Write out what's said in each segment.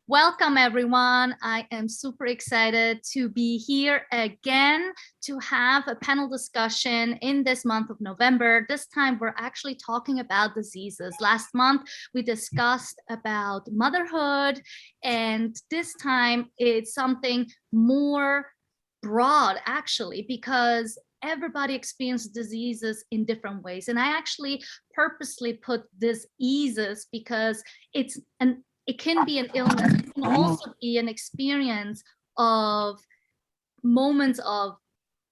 Welcome, everyone. I am super excited to be here again to have a panel discussion in this month of November. This time, we're actually talking about diseases. Last month, we discussed about motherhood, and this time it's something more broad, actually, because everybody experiences diseases in different ways. And I actually purposely put diseases because it can be an illness. It can also be an experience of moments of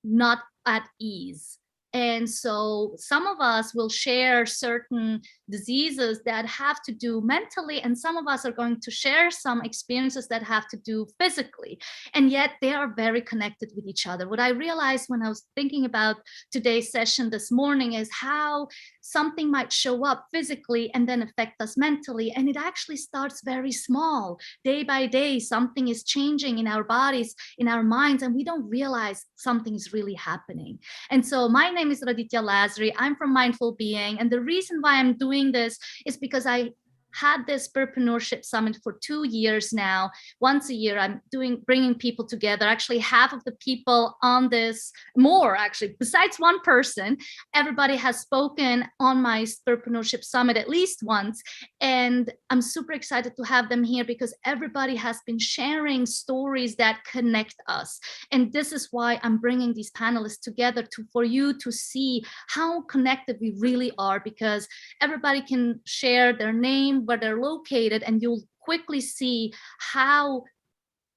not at ease. And so some of us will share certain diseases that have to do mentally, and some of us are going to share some experiences that have to do physically. And yet they are very connected with each other. What I realized when I was thinking about today's session this morning is how something might show up physically and then affect us mentally. And it actually starts very small. Day by day, something is changing in our bodies, in our minds, and we don't realize something is really happening. And so my name is Raditya Lazary. I'm from Mindful Being. And the reason why I'm doing this is because I had this Entrepreneurship Summit for 2 years now. Once a year, I'm bringing people together. Actually, half of the people on this, more actually, besides one person, everybody has spoken on my Entrepreneurship Summit at least once. And I'm super excited to have them here because everybody has been sharing stories that connect us. And this is why I'm bringing these panelists together for you to see how connected we really are, because everybody can share their name, where they're located, and you'll quickly see how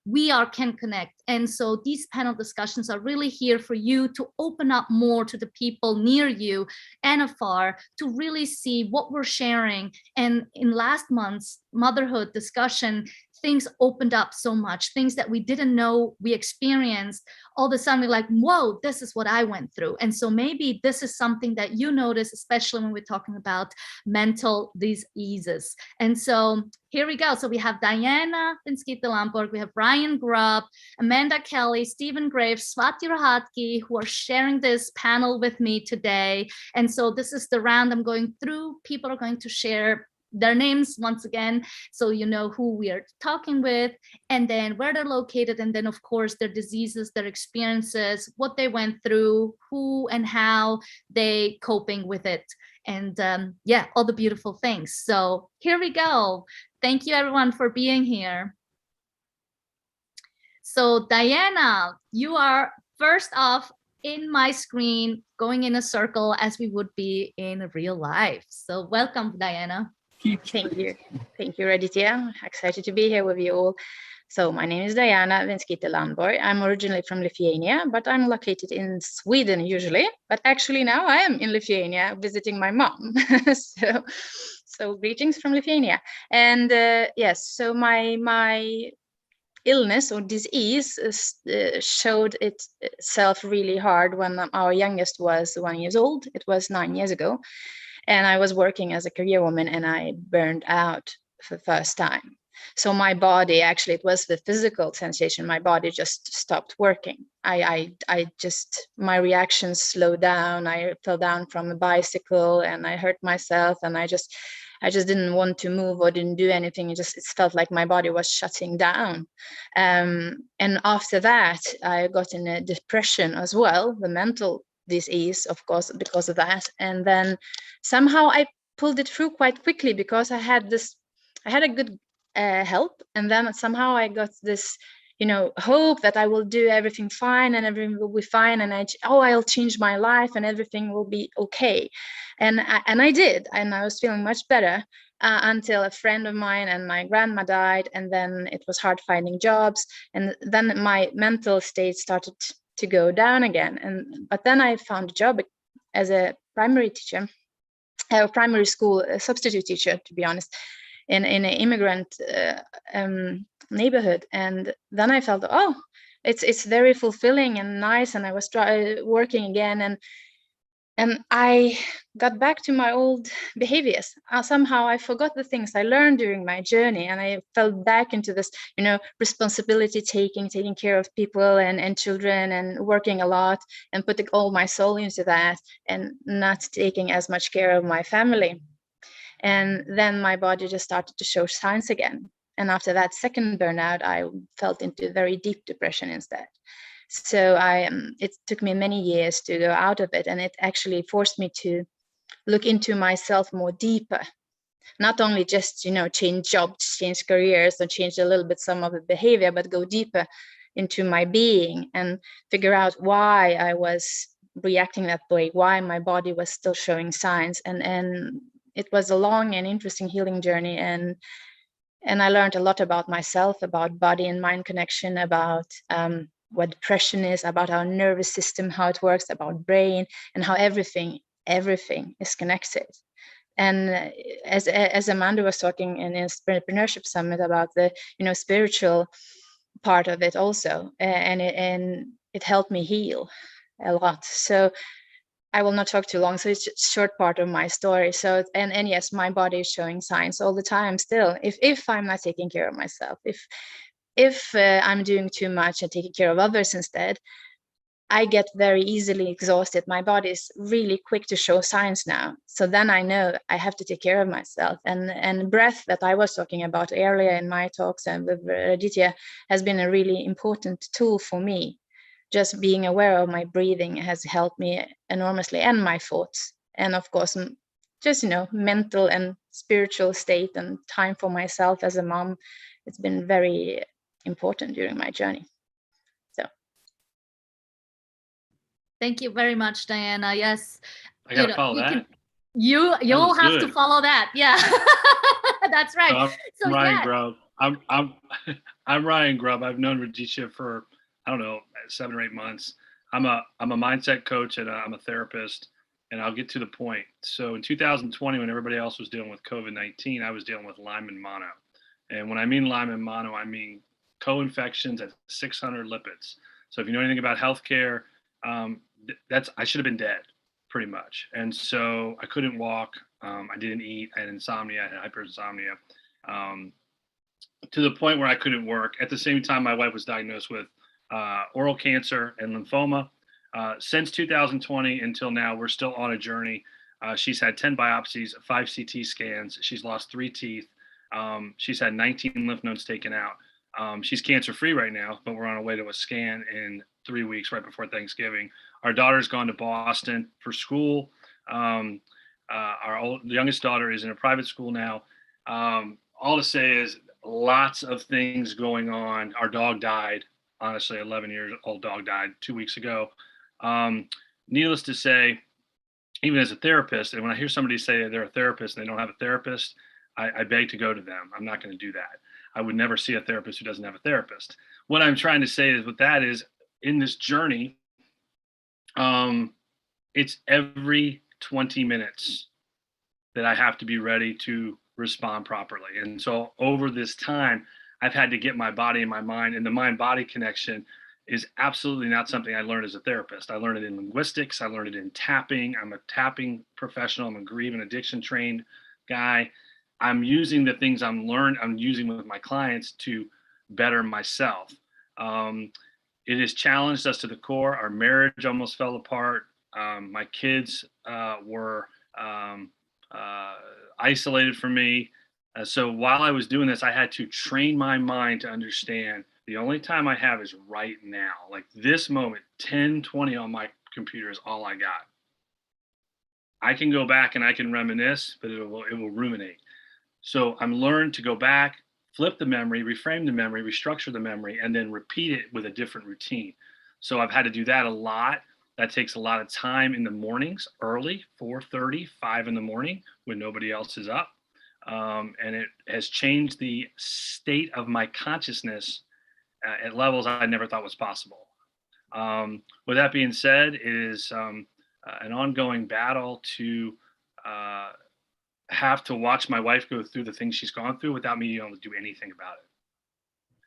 we can connect. And so these panel discussions are really here for you to open up more to the people near you and afar, to really see what we're sharing. And in last month's motherhood discussion, things opened up so much, things that we didn't know we experienced. All of a sudden, we're like, whoa, this is what I went through. And so maybe this is something that you notice, especially when we're talking about mental diseases. And so here we go. So we have Diana Vinsky, we have Ryan Grubb, Amanda Kelly, Stephen Graves, Swati Rahatki, who are sharing this panel with me today. And so this is the round I'm going through. People are going to share their names once again, so you know who we are talking with, and then where they're located, and then of course their diseases, their experiences, what they went through, who and how they coping with it, and yeah, all the beautiful things. So here we go. Thank you everyone for being here. So Diana, you are first off in my screen, going in a circle as we would be in real life. So welcome, Diana. Thank you. Thank you, Raditya. Excited to be here with you all. So my name is Diana Vinsky. I'm originally from Lithuania, but I'm located in Sweden usually. But actually now I am in Lithuania visiting my mom. so greetings from Lithuania. And yes, so my illness or disease showed itself really hard when our youngest was 1 year old. It was 9 years ago. And I was working as a career woman and I burned out for the first time. So my body, actually, it was the physical sensation. My body just stopped working. My reactions slowed down. I fell down from a bicycle and I hurt myself, and I just didn't want to move or didn't do anything. It felt like my body was shutting down. And after that, I got in a depression as well, the mental disease, of course, because of that. And then somehow I pulled it through quite quickly because I had a good help. And then somehow I got this, hope that I will do everything fine and everything will be fine. And I'll change my life and everything will be okay. And I did. And I was feeling much better until a friend of mine and my grandma died. And then it was hard finding jobs. And then my mental state started to go down again. But then I found a job as a primary teacher, a primary school substitute teacher, to be honest, in an immigrant neighborhood. And then I felt, it's very fulfilling and nice. And I was working again, and I got back to my old behaviors. Somehow I forgot the things I learned during my journey, and I fell back into this, responsibility taking care of people and children, and working a lot and putting all my soul into that, and not taking as much care of my family. And then my body just started to show signs again. And after that second burnout, I fell into very deep depression instead. So it took me many years to go out of it, and it actually forced me to look into myself more deeper. Not only just, change jobs, change careers, and change a little bit some of the behavior, but go deeper into my being and figure out why I was reacting that way, why my body was still showing signs. And it was a long and interesting healing journey. And I learned a lot about myself, about body and mind connection, about what depression is, about our nervous system, how it works, about brain, and how everything is connected. And as Amanda was talking in a entrepreneurship summit about the spiritual part of it also, and it helped me heal a lot. So I will not talk too long, so it's just a short part of my story. So and yes, my body is showing signs all the time still. If I'm not taking care of myself, if I'm doing too much and taking care of others instead, I get very easily exhausted. My body is really quick to show signs now. So then I know I have to take care of myself. And breath that I was talking about earlier in my talks and with Aditya has been a really important tool for me. Just being aware of my breathing has helped me enormously, and my thoughts. And of course, just, mental and spiritual state and time for myself as a mom. It's been very important during my journey. Thank you very much, Diana. Yes. I gotta follow that. You'll have to follow that. Yeah. That's right. So I'm Ryan Grubb. I'm Ryan Grubb. I've known Raditya for, I don't know, 7 or 8 months. I'm a mindset coach and I'm a therapist, and I'll get to the point. So in 2020, when everybody else was dealing with COVID-19, I was dealing with Lyme and mono. And when I mean Lyme and mono, I mean co-infections at 600 lipids. So if you know anything about healthcare, I should have been dead, pretty much. And so I couldn't walk. I didn't eat. I had insomnia. I had hyperinsomnia, to the point where I couldn't work. At the same time, my wife was diagnosed with oral cancer and lymphoma. Since 2020 until now, we're still on a journey. She's had 10 biopsies, 5 CT scans. She's lost 3 teeth. She's had 19 lymph nodes taken out. She's cancer-free right now, but we're on our way to a scan in 3 weeks, right before Thanksgiving. Our daughter's gone to Boston for school. The youngest daughter is in a private school now. All to say is lots of things going on. Our dog died. Honestly, 11-year-old dog died 2 weeks ago. Needless to say, even as a therapist, and when I hear somebody say that they're a therapist and they don't have a therapist, I beg to go to them. I'm not going to do that. I would never see a therapist who doesn't have a therapist. What I'm trying to say is with that is, in this journey, it's every 20 minutes that I have to be ready to respond properly. And so over this time, I've had to get my body and my mind, and the mind-body connection is absolutely not something I learned as a therapist. I learned it in linguistics. I learned it in tapping. I'm a tapping professional. I'm a grief and addiction trained guy. I'm using the things I'm using with my clients to better myself. It has challenged us to the core. Our marriage almost fell apart. My kids were isolated from me. So while I was doing this, I had to train my mind to understand the only time I have is right now. Like this moment, 10:20 on my computer is all I got. I can go back and I can reminisce, but it will ruminate. So I'm learned to go back, flip the memory, reframe the memory, restructure the memory, and then repeat it with a different routine. So I've had to do that a lot. That takes a lot of time in the mornings, early, 4:30, 5 in the morning when nobody else is up. And it has changed the state of my consciousness at levels I never thought was possible. With that being said, it is an ongoing battle to have to watch my wife go through the things she's gone through without me being able to do anything about it.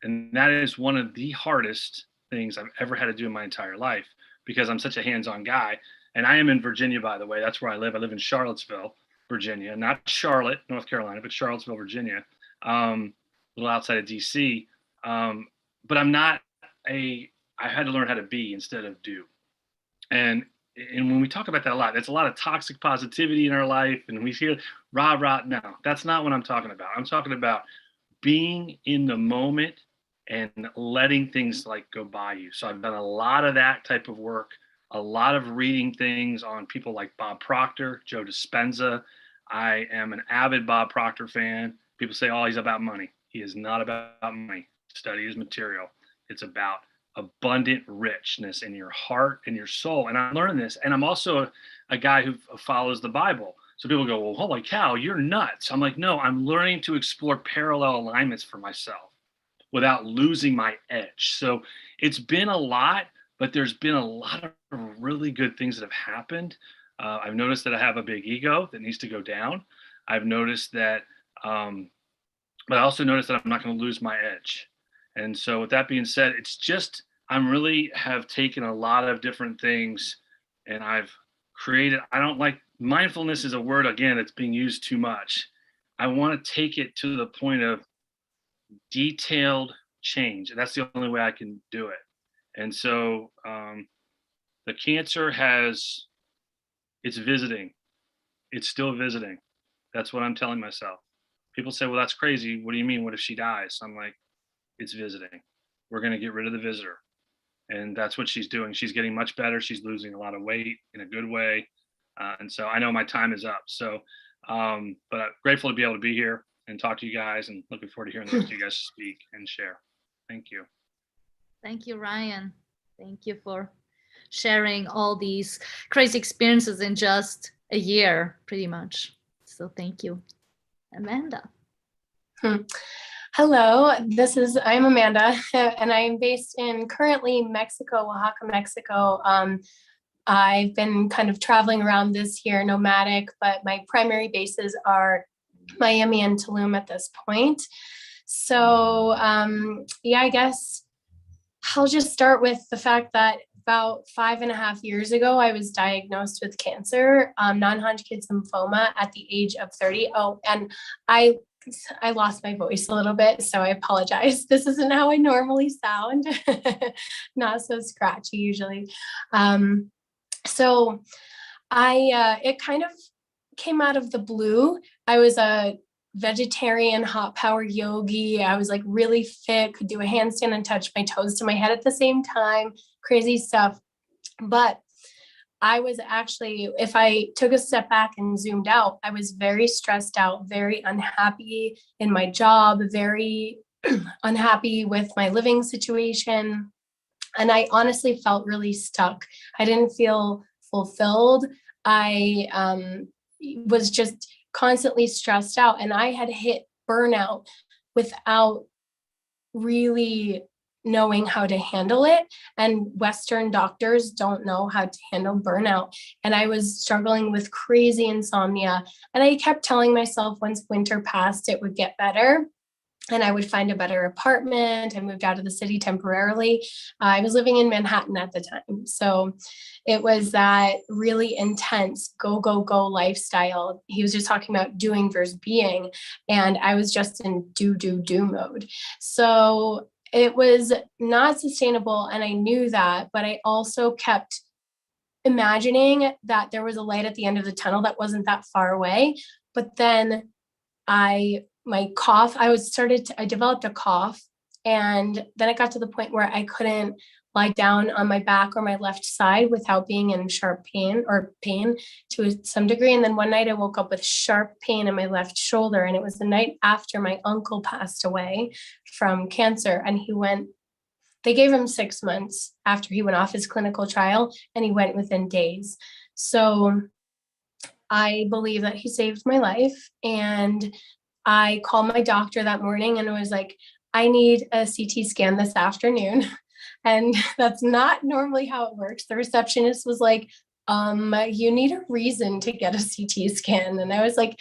And that is one of the hardest things I've ever had to do in my entire life, because I'm such a hands-on guy. And I am in Virginia, by the way. That's where I live. I live in Charlottesville, Virginia, not Charlotte, North Carolina, but Charlottesville, Virginia, a little outside of DC. But I had to learn how to be instead of do. And when we talk about that a lot, there's a lot of toxic positivity in our life, and we hear rah. No, that's not what I'm talking about. I'm talking about being in the moment and letting things like go by you. So I've done a lot of that type of work, a lot of reading things on people like Bob Proctor, Joe Dispenza. I am an avid Bob Proctor fan. People say, oh, he's about money. He is not about money. Study his material. It's about abundant richness in your heart and your soul. And I'm learning this. And I'm also a guy who follows the Bible. So people go, well, holy cow, you're nuts. I'm like, no, I'm learning to explore parallel alignments for myself without losing my edge. So it's been a lot, but there's been a lot of really good things that have happened. I've noticed that I have a big ego that needs to go down. I've noticed that, but I also noticed that I'm not going to lose my edge. And so with that being said, it's just, I'm really have taken a lot of different things and I've created, I don't like, mindfulness is a word, again, that's being used too much. I want to take it to the point of detailed change. And that's the only way I can do it. And so the cancer it's visiting. It's still visiting. That's what I'm telling myself. People say, well, that's crazy. What do you mean? What if she dies? I'm like, it's visiting. We're going to get rid of the visitor. And that's what she's doing. She's getting much better. She's losing a lot of weight in a good way. And so I know my time is up. So, but I'm grateful to be able to be here and talk to you guys and looking forward to hearing the rest of you guys speak and share. Thank you. Thank you, Ryan. Thank you for sharing all these crazy experiences in just a year, pretty much. So thank you. Amanda. Hello, I'm Amanda, and I'm based in currently Mexico, Oaxaca, Mexico. I've been kind of traveling around this year, nomadic, but my primary bases are Miami and Tulum at this point. So yeah, I guess I'll just start with the fact that about 5.5 years ago, I was diagnosed with cancer, non-Hodgkin's lymphoma at the age of 30. Oh, and I lost my voice a little bit, so I apologize. This isn't how I normally sound. Not so scratchy usually. So it kind of came out of the blue. I was a vegetarian hot power yogi. I was like really fit, could do a handstand and touch my toes to my head at the same time, crazy stuff. But I was actually, if I took a step back and zoomed out, I was very stressed out, very unhappy in my job, very unhappy with my living situation. And I honestly felt really stuck. I didn't feel fulfilled. I was just constantly stressed out, and I had hit burnout without really knowing how to handle it. And Western doctors don't know how to handle burnout. And I was struggling with crazy insomnia. And I kept telling myself once winter passed, it would get better. And I would find a better apartment. I moved out of the city temporarily. I was living in Manhattan at the time. So it was that really intense go, go, go lifestyle. He was just talking about doing versus being. And I was just in do, do, do mode. So it was not sustainable. And I knew that, but I also kept imagining that there was a light at the end of the tunnel that wasn't that far away. But then my cough, I developed a cough, and then it got to the point where I couldn't lie down on my back or my left side without being in sharp pain to some degree. And then one night I woke up with sharp pain in my left shoulder, and it was the night after my uncle passed away from cancer. And they gave him 6 months after he went off his clinical trial, and he went within days. So I believe that he saved my life, and I called my doctor that morning and was like, I need a CT scan this afternoon. And that's not normally how it works. The receptionist was like, you need a reason to get a CT scan. And I was like,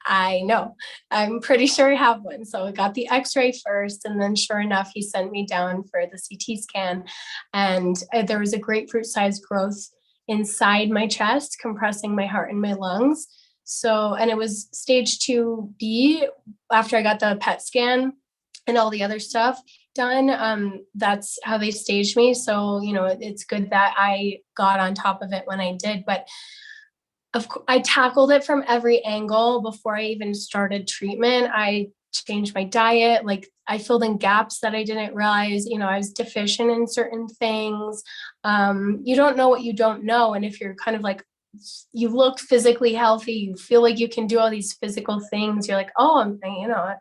I know, I'm pretty sure I have one. So I got the x-ray first. And then sure enough, he sent me down for the CT scan. And there was a grapefruit-sized growth inside my chest, compressing my heart and my lungs. So, and it was stage 2B after I got the PET scan and all the other stuff done. That's how they staged me. So, it's good that I got on top of it when I did, but of course I tackled it from every angle before I even started treatment. I changed my diet. Like I filled in gaps that I didn't realize, I was deficient in certain things. You don't know what you don't know. And if you're kind of like, you look physically healthy, you feel like you can do all these physical things, you're like, oh,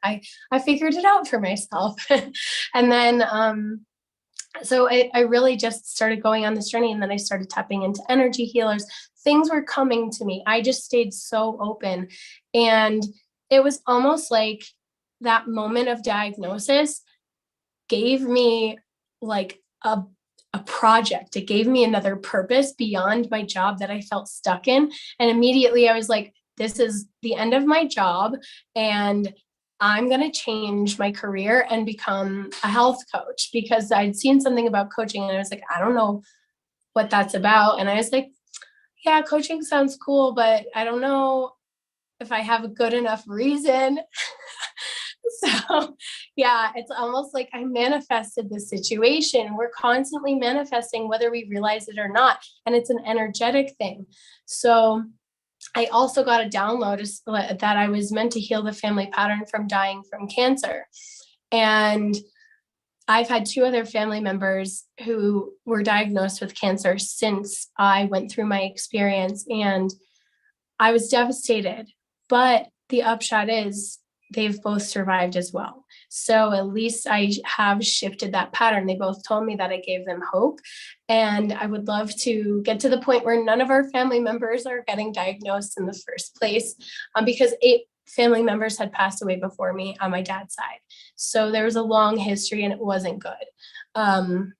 I figured it out for myself. And then, so I really just started going on this journey, and then I started tapping into energy healers. Things were coming to me. I just stayed so open. And it was almost like that moment of diagnosis gave me like a project. It gave me another purpose beyond my job that I felt stuck in. And immediately I was like, this is the end of my job, and I'm going to change my career and become a health coach, because I'd seen something about coaching and I was like, I don't know what that's about. And I was like, yeah, coaching sounds cool, but I don't know if I have a good enough reason. So yeah, it's almost like I manifested the situation. We're constantly manifesting whether we realize it or not. And it's an energetic thing. So I also got a download that I was meant to heal the family pattern from dying from cancer. And I've had 2 other family members who were diagnosed with cancer since I went through my experience, and I was devastated. But the upshot is they've both survived as well. So at least I have shifted that pattern. They both told me that I gave them hope. And I would love to get to the point where none of our family members are getting diagnosed in the first place, because 8 family members had passed away before me on my dad's side. So there was a long history and it wasn't good.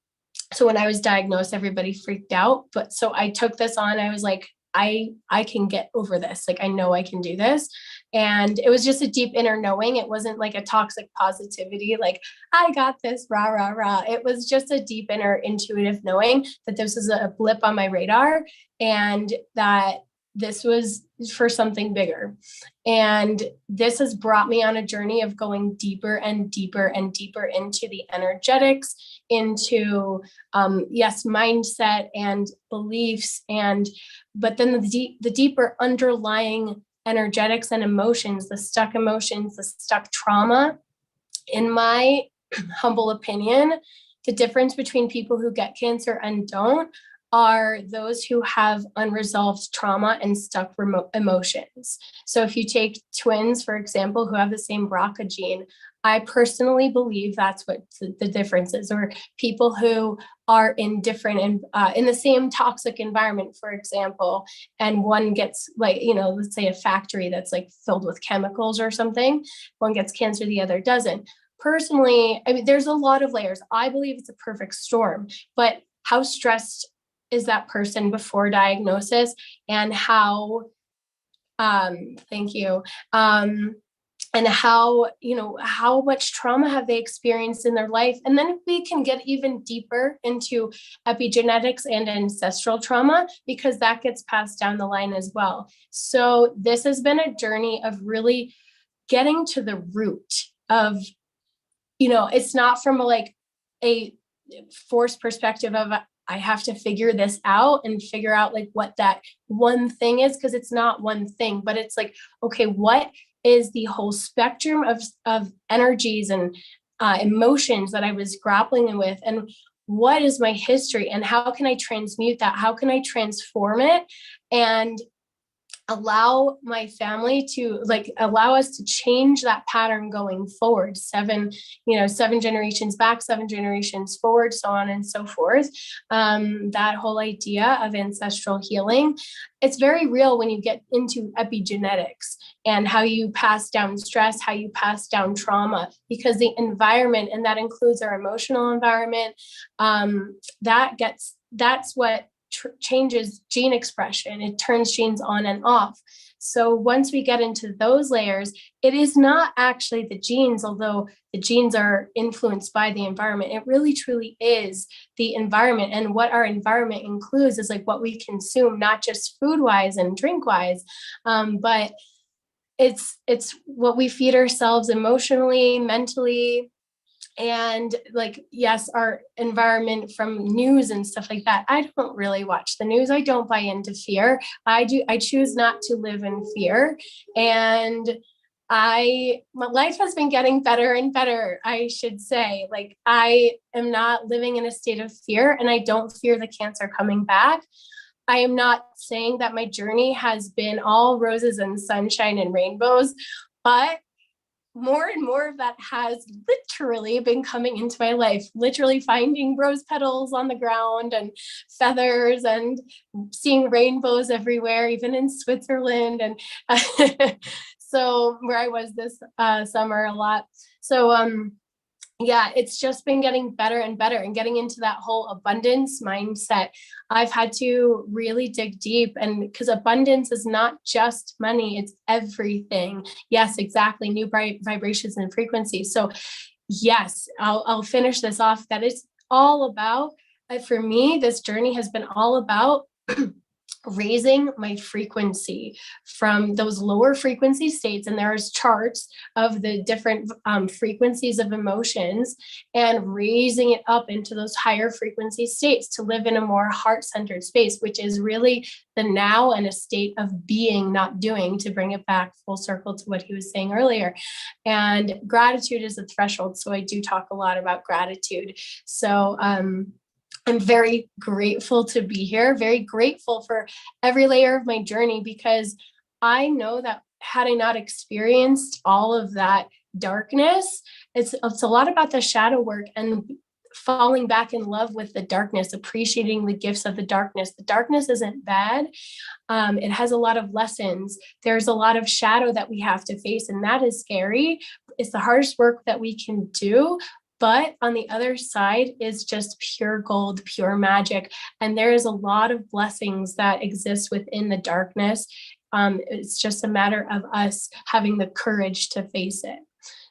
So when I was diagnosed, everybody freaked out. But so I took this on. I was like, I can get over this. Like, I know I can do this. And it was just a deep inner knowing. It wasn't like a toxic positivity, like, I got this, rah, rah, rah. It was just a deep inner intuitive knowing that this was a blip on my radar and that this was for something bigger. And this has brought me on a journey of going deeper and deeper and deeper into the energetics, into, yes, mindset and beliefs. But then the deeper underlying energetics and emotions, the stuck trauma. In my humble opinion, the difference between people who get cancer and don't are those who have unresolved trauma and stuck emotions. So if you take twins, for example, who have the same BRCA gene, I personally believe that's what the difference is. Or people who are in different, in the same toxic environment, for example, and one gets like, let's say a factory that's like filled with chemicals or something, one gets cancer, the other doesn't. Personally, I mean, there's a lot of layers. I believe it's a perfect storm, but how stressed is that person before diagnosis, and how, thank you. And how much trauma have they experienced in their life? And then if we can get even deeper into epigenetics and ancestral trauma, because that gets passed down the line as well. So this has been a journey of really getting to the root of, it's not from a forced perspective of, I have to figure this out and figure out like what that one thing is, because it's not one thing, but it's like, okay, what is the whole spectrum of energies and emotions that I was grappling with, and what is my history, and how can I transmute that? How can I transform it and allow my family to allow us to change that pattern going forward, 7 generations back, 7 generations forward, so on and so forth. That whole idea of ancestral healing, it's very real when you get into epigenetics and how you pass down stress, how you pass down trauma, because the environment, and that includes our emotional environment, that's what changes gene expression. It turns genes on and off. So once we get into those layers, it is not actually the genes, although the genes are influenced by the environment. It really truly is the environment. And what our environment includes is like what we consume, not just food wise and drink wise, but it's what we feed ourselves emotionally, mentally. And yes, our environment from news and stuff like that. I don't really watch the news. I don't buy into fear. I choose not to live in fear. And my life has been getting better and better, I should say. Like, I am not living in a state of fear, and I don't fear the cancer coming back. I am not saying that my journey has been all roses and sunshine and rainbows, but more and more of that has literally been coming into my life, literally finding rose petals on the ground and feathers and seeing rainbows everywhere, even in Switzerland. And so where I was this summer a lot. So yeah, it's just been getting better and better, and getting into that whole abundance mindset. I've had to really dig deep, and because abundance is not just money, it's everything. Yes, exactly. New vibrations and frequencies. So yes, I'll finish this off. That it's all about, for me, this journey has been all about raising my frequency from those lower frequency states. And there's charts of the different frequencies of emotions, and raising it up into those higher frequency states to live in a more heart-centered space, which is really the now and a state of being, not doing, to bring it back full circle to what he was saying earlier. And gratitude is a threshold. So I do talk a lot about gratitude. So I'm very grateful to be here, very grateful for every layer of my journey, because I know that had I not experienced all of that darkness, it's a lot about the shadow work and falling back in love with the darkness, appreciating the gifts of the darkness. The darkness isn't bad. It has a lot of lessons. There's a lot of shadow that we have to face, and that is scary. It's the hardest work that we can do. But on the other side is just pure gold, pure magic. And there is a lot of blessings that exist within the darkness. It's just a matter of us having the courage to face it.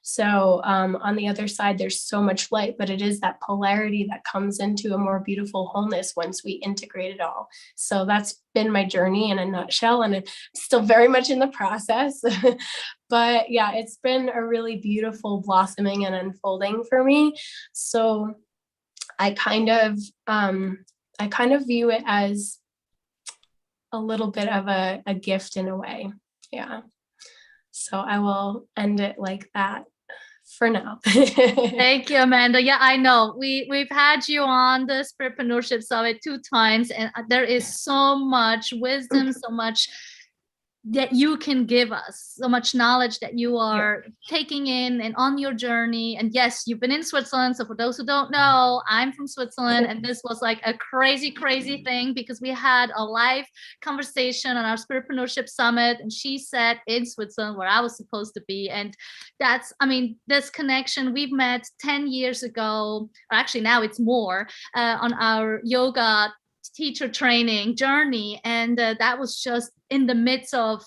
So on the other side, there's so much light, but it is that polarity that comes into a more beautiful wholeness once we integrate it all. So that's been my journey in a nutshell, and I'm still very much in the process. But yeah, it's been a really beautiful blossoming and unfolding for me. So I kind of view it as a little bit of a gift in a way. Yeah. So I will end it like that for now. Thank you, Amanda. Yeah, I know we've had you on the Spiritpreneurship Summit 2 times, and there is so much wisdom, so much that you can give us, so much knowledge that you are taking in and on your journey. And yes, you've been in Switzerland. So for those who don't know, I'm from Switzerland, and this was like a crazy thing, because we had a live conversation on our Spiritpreneurship Summit, and she sat in Switzerland where I was supposed to be. And that's, I mean, this connection, we've met 10 years ago, or actually now it's more, on our yoga teacher training journey, and that was just in the midst of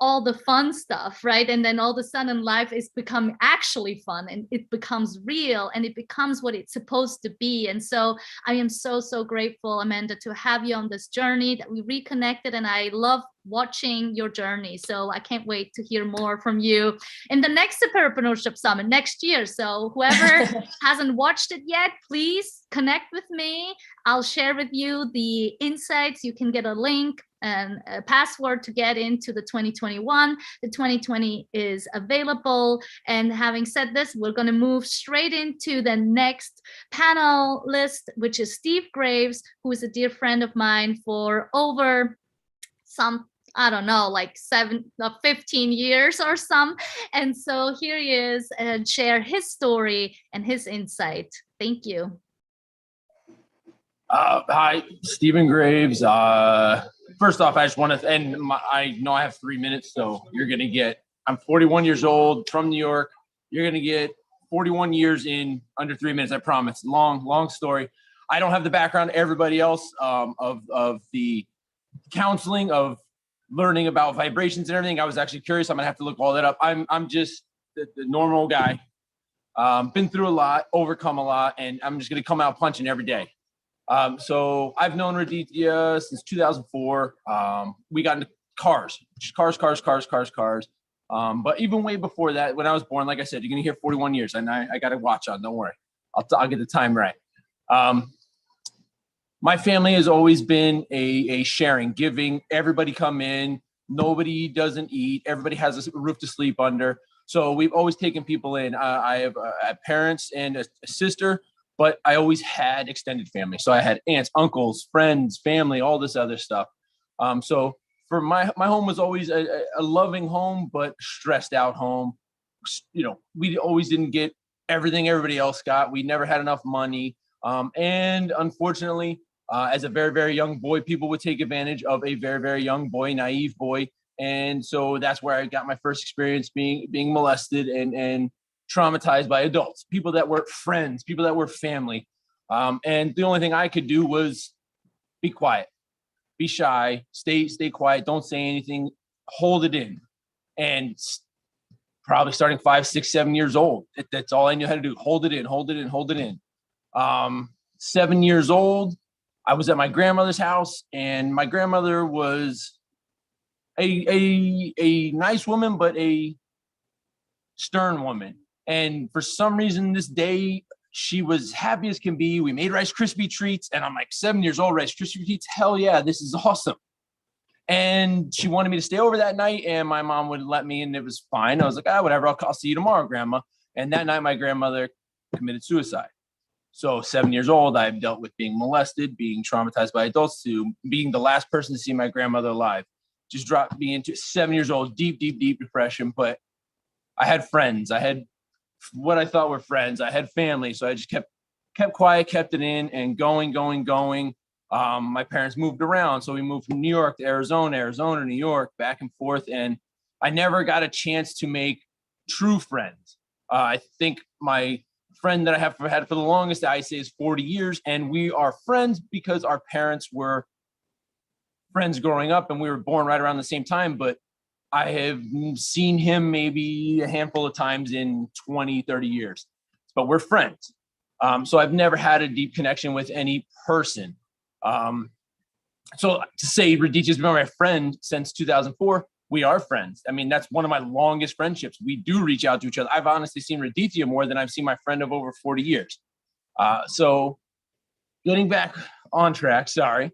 all the fun stuff, right? And then all of a sudden life is becoming actually fun, and it becomes real, and it becomes what it's supposed to be. And so I am so grateful, Amanda, to have you on this journey, that we reconnected, and I love watching your journey. So I can't wait to hear more from you in the next Spiritpreneurship Summit next year. So whoever hasn't watched it yet, please connect with me. I'll share with you the insights. You can get a link and a password to get into the 2021. The 2020 is available. And having said this, we're going to move straight into the next panelist, which is Steve Graves, who is a dear friend of mine for over some, I don't know, like 15 years or some. And so here he is, and share his story and his insight. Thank you. Hi, Stephen Graves. First off, I just want to, and I know I have 3 minutes, so you're going to get, I'm 41 years old from New York. You're going to get 41 years in under 3 minutes, I promise. Long story. I don't have the background everybody else of the counseling, of learning about vibrations and everything. I was actually curious. I'm going to have to look all that up. I'm just the normal guy. Been through a lot, overcome a lot, and I'm just going to come out punching every day. So I've known Raditya since 2004. We got into cars. But even way before that, when I was born, like I said, you're going to hear 41 years, and I got a watch on. Don't worry. I'll get the time right. My family has always been a sharing, giving. Everybody come in. Nobody doesn't eat. Everybody has a roof to sleep under. So we've always taken people in. I have parents and a sister, but I always had extended family. So I had aunts, uncles, friends, family, all this other stuff. So for my home was always a loving home, but stressed out home. You know, we always didn't get everything everybody else got. We never had enough money. And unfortunately, as a very, very young boy, people would take advantage of a very, very young boy, naive boy. And so that's where I got my first experience being molested and traumatized by adults, people that were friends, people that were family. And the only thing I could do was be quiet, be shy, stay quiet, don't say anything, hold it in. And probably starting 5, 6, 7 years old, that's all I knew how to do. Hold it in, hold it in, hold it in. 7 years old, I was at my grandmother's house, and my grandmother was a nice woman, but a stern woman. And for some reason, this day, she was happy as can be. We made Rice Krispie treats, and I'm like 7 years old, Rice Krispie treats, hell yeah, this is awesome. And she wanted me to stay over that night, and my mom would let me, and it was fine. I was like, whatever, I'll see you tomorrow, Grandma. And that night, my grandmother committed suicide. So 7 years old, I've dealt with being molested, being traumatized by adults, to being the last person to see my grandmother alive. Just dropped me into 7 years old, deep, deep, deep depression. But I had friends. I had what I thought were friends. I had family. So I just kept quiet, kept it in, and going. My parents moved around. So we moved from New York to Arizona, New York, back and forth. And I never got a chance to make true friends. I think my friend that I have had for the longest, I say, is 40 years. And we are friends because our parents were friends growing up, and we were born right around the same time. But I have seen him maybe a handful of times in 20, 30 years. But we're friends. So I've never had a deep connection with any person. So to say Raditya's been my friend since 2004, we are friends. I mean, that's one of my longest friendships. We do reach out to each other. I've honestly seen Raditya more than I've seen my friend of over 40 years. So getting back on track, sorry.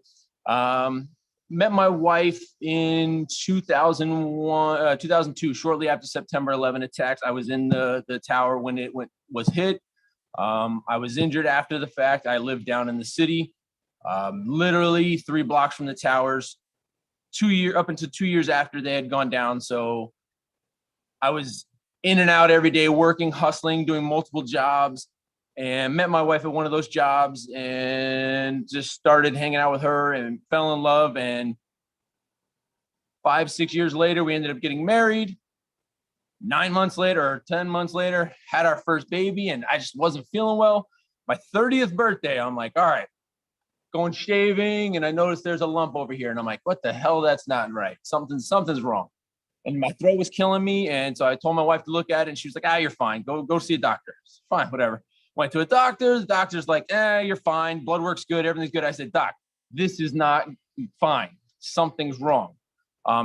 Met my wife in 2002, shortly after September 11 attacks. I was in the tower when it was hit. I was injured after the fact. I lived down in the city, literally 3 blocks from the towers, up until 2 years after they had gone down. So I was in and out every day, working, hustling, doing multiple jobs, and met my wife at one of those jobs and just started hanging out with her and fell in love. And 5, 6 years later, we ended up getting married. 9 months later, or 10 months later, had our first baby, and I just wasn't feeling well. My 30th birthday, I'm like, all right, going shaving, and I noticed there's a lump over here. And I'm like, what the hell? That's not right. Something's wrong. And my throat was killing me. And so I told my wife to look at it, and she was like, you're fine. Go see a doctor. It's fine, whatever. Went to a doctor. The doctor's like, you're fine. Blood work's good. Everything's good. I said, Doc, this is not fine. Something's wrong.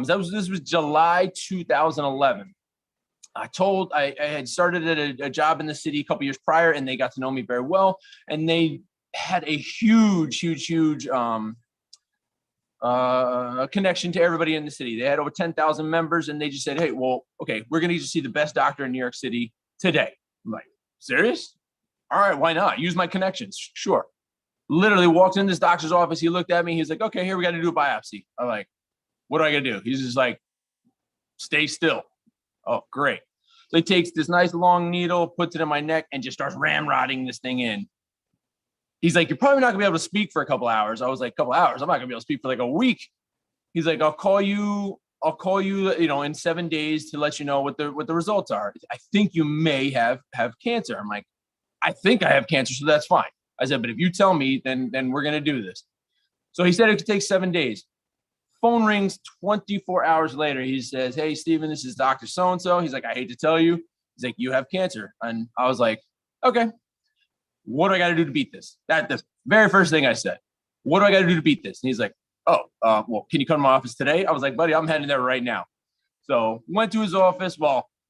This was July 2011. I had started at a job in the city a couple years prior, and they got to know me very well. And they had a huge connection to everybody in the city. They had over 10,000 members, and they just said, hey, well, okay, we're going to see the best doctor in New York City today. I'm like, serious? All right, why not? Use my connections. Sure. Literally walked in this doctor's office. He looked at me. He's like, okay, here, we got to do a biopsy. I'm like, what do I got to do? He's just like, stay still. Oh, great. So he takes this nice long needle, puts it in my neck, and just starts ramrodding this thing in. He's like, you're probably not gonna be able to speak for a couple hours. I was like, couple hours? I'm not gonna be able to speak for like a week. He's like, I'll call you, in 7 days to let you know what the results are. I think you may have cancer. I'm like, I think I have cancer, so that's fine. I said, but if you tell me, then we're gonna do this. So he said it could take 7 days. Phone rings 24 hours later. He says, hey, Steven, this is Dr. So-and-so. He's like, I hate to tell you. He's like, you have cancer. And I was like, okay, what do I got to do to beat this? That's the very first thing I said. What do I got to do to beat this? And he's like, well, can you come to my office today? I was like, buddy, I'm heading there right now. So went to his office,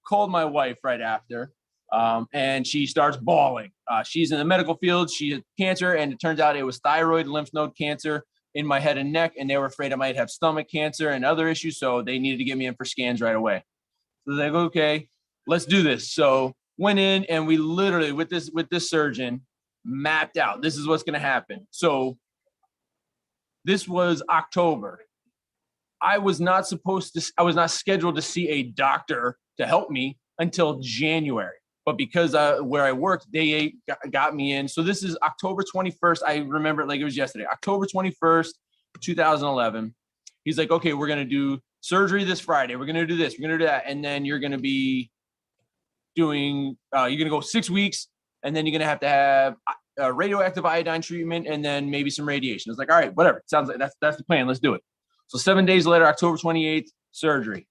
called my wife right after, and she starts bawling. She's in the medical field. She had cancer, and it turns out it was thyroid lymph node cancer in my head and neck, and they were afraid I might have stomach cancer and other issues, so they needed to get me in for scans right away. So they're like, okay. let's do this. So went in and we literally with this surgeon mapped out, this is what's going to happen. So this was October. I was not scheduled to see a doctor to help me until January. But because where I worked, they got me in. So this is October 21st. I remember it like it was yesterday. October 21st, 2011. He's like, okay, we're going to do surgery this Friday. We're going to do this. We're going to do that. And then you're going to be doing, you're going to go 6 weeks. And then you're going to have radioactive iodine treatment and then maybe some radiation. It's like, all right, whatever. It sounds like that's the plan. Let's do it. So 7 days later, October 28th, surgery.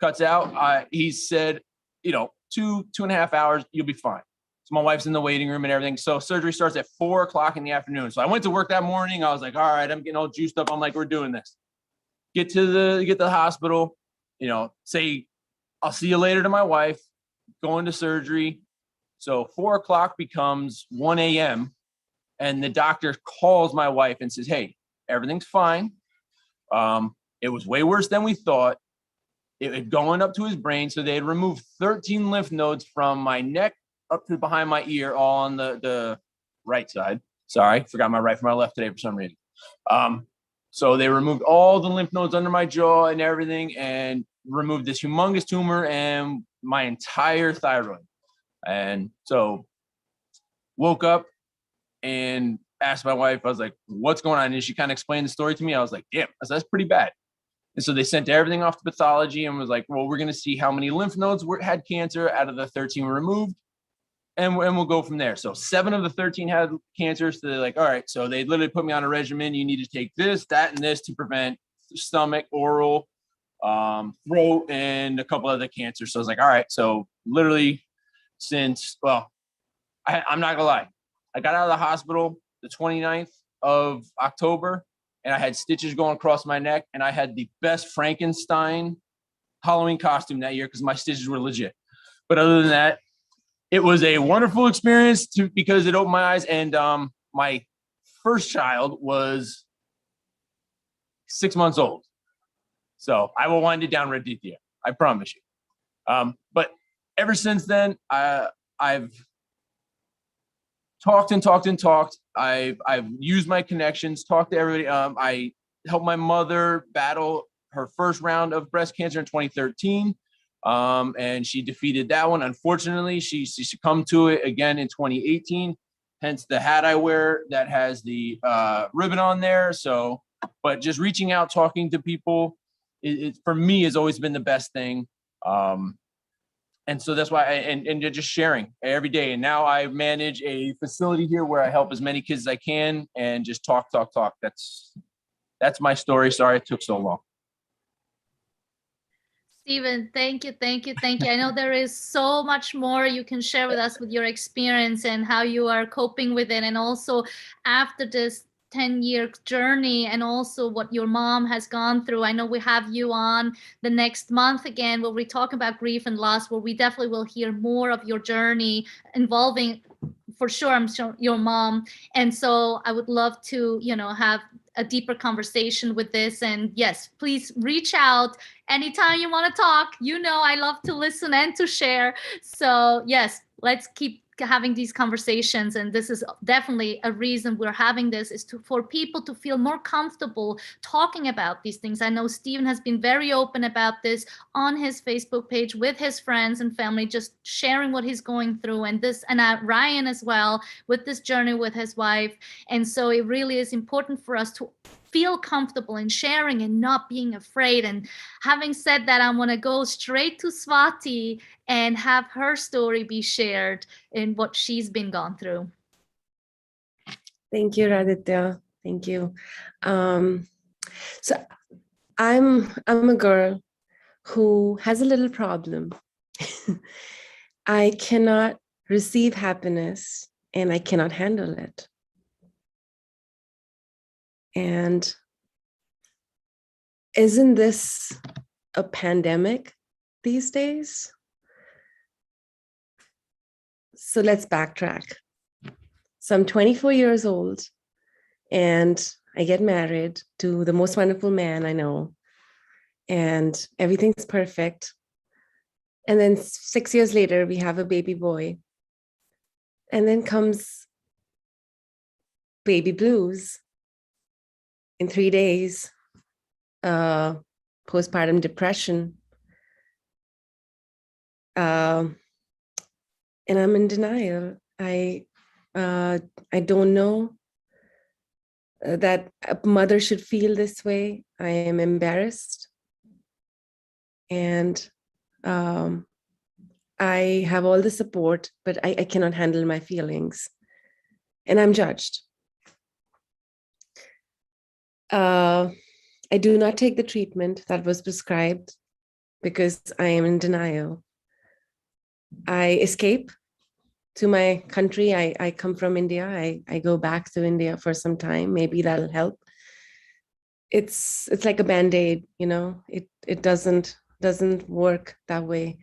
Cuts out. He said, 2.5 hours, you'll be fine. So my wife's in the waiting room and everything. So surgery starts at 4:00 in the afternoon. So I went to work that morning. I was like, all right, I'm getting all juiced up. I'm like, we're doing this. Get to the hospital, say, I'll see you later to my wife, going to surgery. So 4:00 becomes 1 a.m. And the doctor calls my wife and says, hey, everything's fine. It was way worse than we thought. It had going up to his brain. So they had removed 13 lymph nodes from my neck up to behind my ear, all on the right side. Sorry, forgot my right from my left today for some reason. So they removed all the lymph nodes under my jaw and everything and removed this humongous tumor and my entire thyroid. And so woke up and asked my wife, I was like, what's going on? And she kind of explained the story to me. I was like, damn, that's pretty bad. And so they sent everything off to pathology and was like, well, we're going to see how many lymph nodes had cancer out of the 13 were removed. And we'll go from there. So 7 of the 13 had cancer. So they're like, all right. So they literally put me on a regimen. You need to take this, that, and this to prevent stomach, oral, throat, and a couple other cancers. So I was like, all right. So literally I'm not gonna lie. I got out of the hospital the 29th of October and I had stitches going across my neck and I had the best Frankenstein Halloween costume that year because my stitches were legit. But other than that, it was a wonderful experience because it opened my eyes. And my first child was 6 months old. So I will wind it down, Raditya. I promise you. But ever since then, I've talked and talked and talked. I've used my connections, talked to everybody. I helped my mother battle her first round of breast cancer in 2013. And she defeated that one. Unfortunately, she succumbed to it again in 2018. Hence the hat I wear that has the ribbon on there. So, but just reaching out, talking to people, it for me has always been the best thing. And so that's why and just sharing every day. And now I manage a facility here where I help as many kids as I can and just talk. That's my story. Sorry it took so long. Stephen, thank you. I know there is so much more you can share with us with your experience and how you are coping with it. And also after this 10-year journey and also what your mom has gone through. I know we have you on the next month again where we talk about grief and loss, where we definitely will hear more of your journey involving, for sure, I'm sure, your mom. And so I would love to, have a deeper conversation with this. And yes, please reach out anytime you want to talk. I love to listen and to share. So yes, let's keep having these conversations. And this is definitely a reason we're having this, is for people to feel more comfortable talking about these things. I know Stephen has been very open about this on his Facebook page with his friends and family, just sharing what he's going through, and Ryan as well with this journey with his wife. And so it really is important for us to feel comfortable in sharing and not being afraid. And having said that, I want to go straight to Swati and have her story be shared in what she's been gone through. Thank you, Raditya. Thank you. So I'm a girl who has a little problem. I cannot receive happiness and I cannot handle it. And isn't this a pandemic these days? So let's backtrack. So I'm 24 years old and I get married to the most wonderful man I know, and everything's perfect. And then 6 years later, we have a baby boy. And then comes baby blues in 3 days, postpartum depression. And I'm in denial. I don't know that a mother should feel this way. I am embarrassed. And I have all the support, but I cannot handle my feelings. And I'm judged. I do not take the treatment that was prescribed because I am in denial. I escape to my country. I come from India. I go back to India for some time. Maybe that'll help. It's like a Band-Aid, you know, it doesn't work that way.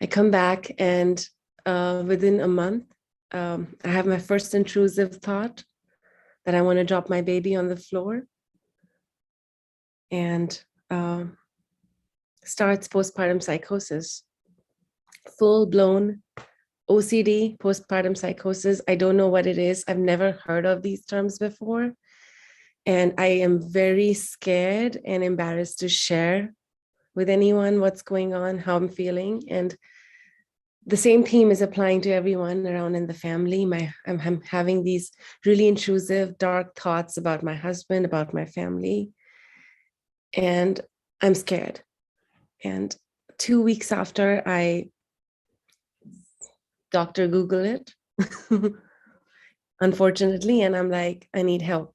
I come back and within a month, I have my first intrusive thought that I want to drop my baby on the floor, and starts postpartum psychosis, full-blown OCD, postpartum psychosis. I don't know what it is. I've never heard of these terms before. And I am very scared and embarrassed to share with anyone what's going on, how I'm feeling. And the same theme is applying to everyone around in the family. I'm having these really intrusive, dark thoughts about my husband, about my family. And I'm scared. And 2 weeks after, I Dr. Google it, unfortunately, and I'm like, I need help.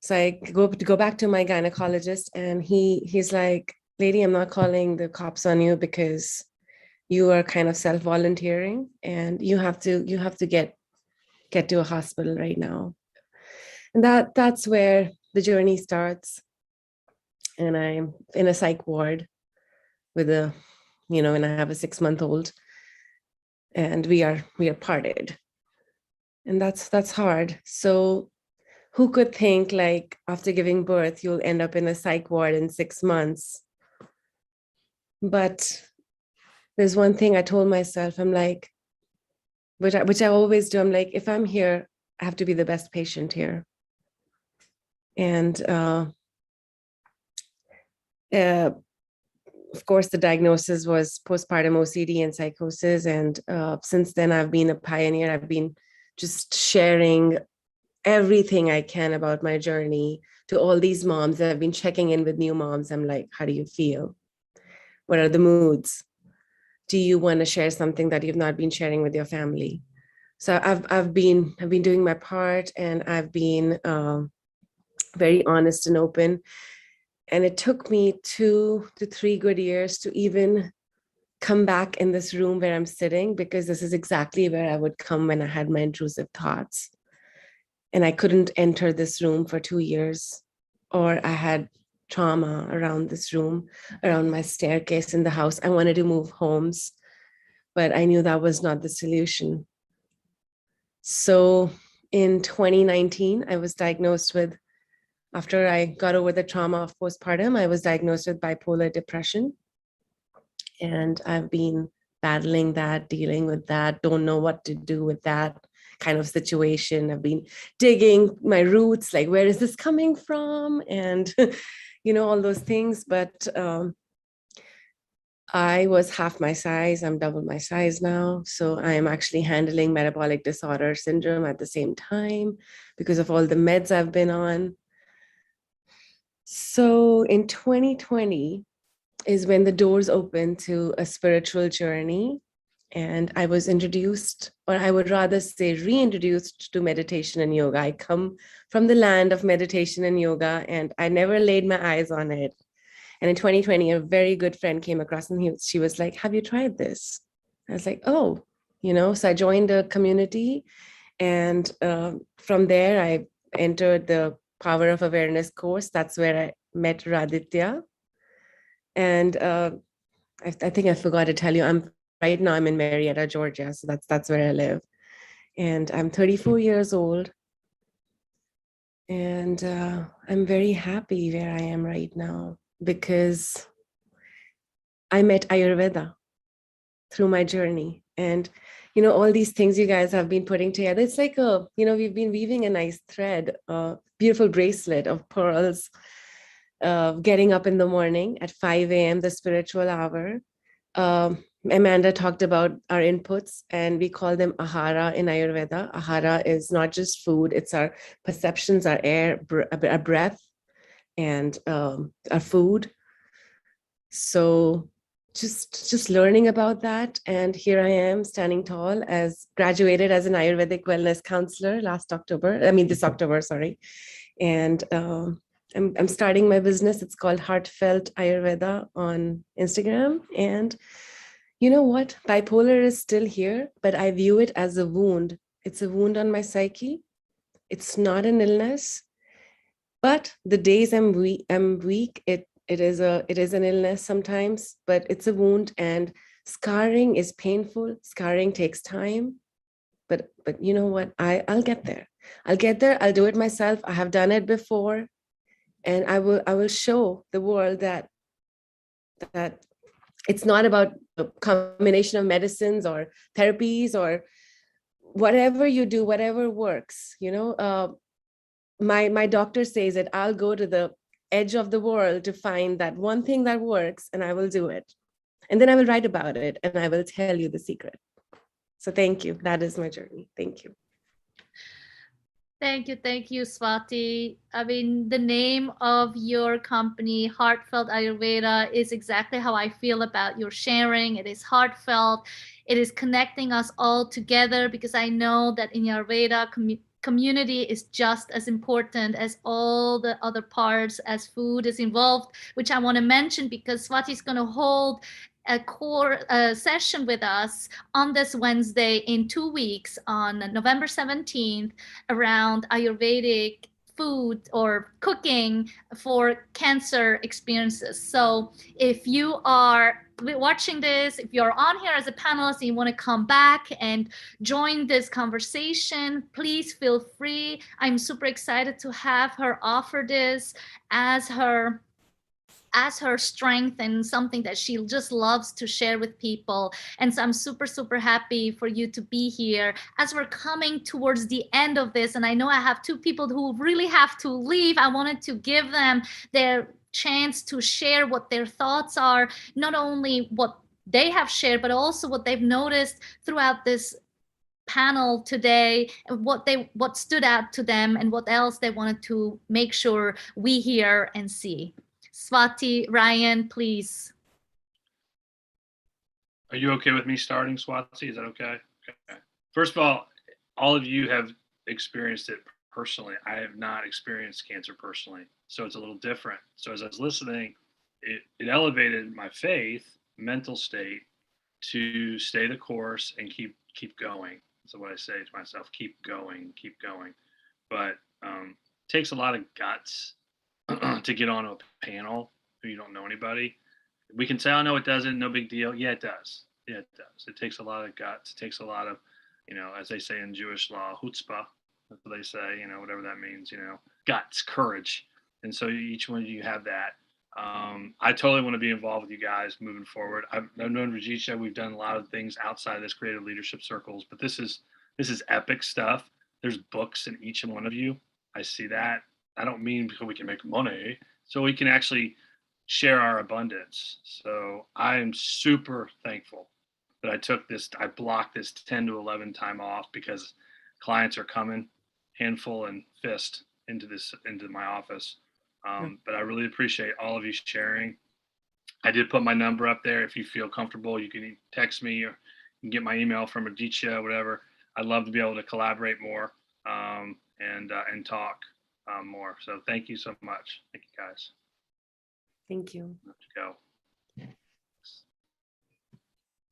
So I go back to my gynecologist, and he's like, lady, I'm not calling the cops on you because you are kind of self-volunteering, and you have to get to a hospital right now. And that's where the journey starts. And I'm in a psych ward with and I have a 6-month-old, and we are parted. And that's hard. So who could think, like, after giving birth, you'll end up in a psych ward in 6 months? But there's one thing I told myself, I'm like, which I always do, I'm like, if I'm here, I have to be the best patient here. And of course, the diagnosis was postpartum OCD and psychosis. And since then, I've been a pioneer. I've been just sharing everything I can about my journey to all these moms. I've been checking in with new moms. I'm like, how do you feel? What are the moods? Do you want to share something that you've not been sharing with your family? So I've been doing my part, and I've been very honest and open. And it took me 2 to 3 good years to even come back in this room where I'm sitting, because this is exactly where I would come when I had my intrusive thoughts. And I couldn't enter this room for 2 years, or I had trauma around this room, around my staircase in the house. I wanted to move homes, but I knew that was not the solution. So in 2019, I was diagnosed with, after I got over the trauma of postpartum, I was diagnosed with bipolar depression. And I've been battling that, dealing with that, don't know what to do with that kind of situation. I've been digging my roots, like, where is this coming from? And, all those things. But I was half my size. I'm double my size now. So I'm actually handling metabolic disorder syndrome at the same time because of all the meds I've been on. So in 2020 is when the doors opened to a spiritual journey. And I was introduced, or I would rather say reintroduced, to meditation and yoga. I come from the land of meditation and yoga, and I never laid my eyes on it. And in 2020, a very good friend came across, and she was like, have you tried this? I was like, oh, so I joined a community. And from there, I entered the Power of Awareness course. That's where I met Raditya. And I think I forgot to tell you, right now I'm in Marietta, Georgia. So that's where I live. And I'm 34 years old. And I'm very happy where I am right now, because I met Ayurveda. through my journey. And, all these things you guys have been putting together, it's like we've been weaving a nice thread, a beautiful bracelet of pearls, getting up in the morning at 5 a.m., the spiritual hour. Amanda talked about our inputs, and we call them ahara in Ayurveda. Ahara is not just food, it's our perceptions, our air, our breath, and our food. So just learning about that. And here I am standing tall, as graduated as an Ayurvedic wellness counselor this October, sorry. And I'm starting my business. It's called Heartfelt Ayurveda on Instagram. And you know what? Bipolar is still here, but I view it as a wound. It's a wound on my psyche. It's not an illness. But the days I'm weak, it is an illness sometimes, but it's a wound, and scarring is painful. Scarring takes time. But you know what? I'll get there. I'll get there. I'll do it myself. I have done it before. And I will show the world that it's not about a combination of medicines or therapies or whatever you do, whatever works. My doctor says that I'll go to the edge of the world to find that one thing that works, and I will do it. And then I will write about it, and I will tell you the secret. So thank you. That is my journey. Thank you. Thank you, Swati. I mean, the name of your company, Heartfelt Ayurveda, is exactly how I feel about your sharing. It is heartfelt. It is connecting us all together, because I know that in Ayurveda, community is just as important as all the other parts, as food is involved, which I want to mention because Swati is going to hold a core session with us on this Wednesday in 2 weeks on November 17th around Ayurvedic food or cooking for cancer experiences. So if you are watching this, if you're on here as a panelist and you want to come back and join this conversation, please feel free. I'm super excited to have her offer this as her strength and something that she just loves to share with people. And so I'm super happy for you to be here. As we're coming towards the end of this, and I know I have two people who really have to leave, I wanted to give them their chance to share what their thoughts are, not only what they have shared, but also what they've noticed throughout this panel today, what stood out to them and what else they wanted to make sure we hear and see. Swati, Ryan, please. Are you okay with me starting, Swati? Is that okay? Okay. First of all of you have experienced it personally. I have not experienced cancer personally, so it's a little different. So as I was listening, it elevated my faith, mental state to stay the course and keep going. So what I say to myself, keep going. But it takes a lot of guts to get on a panel who you don't know anybody. We can say, oh, no, it doesn't, no big deal. Yeah, it does. It takes a lot of guts. It takes a lot of, as they say in Jewish law, chutzpah. That's what they say, whatever that means, guts, courage. And so each one of you have that. I totally want to be involved with you guys moving forward. I've known Rajisha. We've done a lot of things outside of this creative leadership circles, but this is epic stuff. There's books in each one of you. I see that. I don't mean because we can make money, so we can actually share our abundance. So I am super thankful that I blocked this 10 to 11 time off because clients are coming handful and fist into my office. But I really appreciate all of you sharing. I did put my number up there. If you feel comfortable, you can text me or you can get my email from Aditya, whatever. I'd love to be able to collaborate more and talk more. So thank you so much. Thank you, guys. Thank you. Let's go.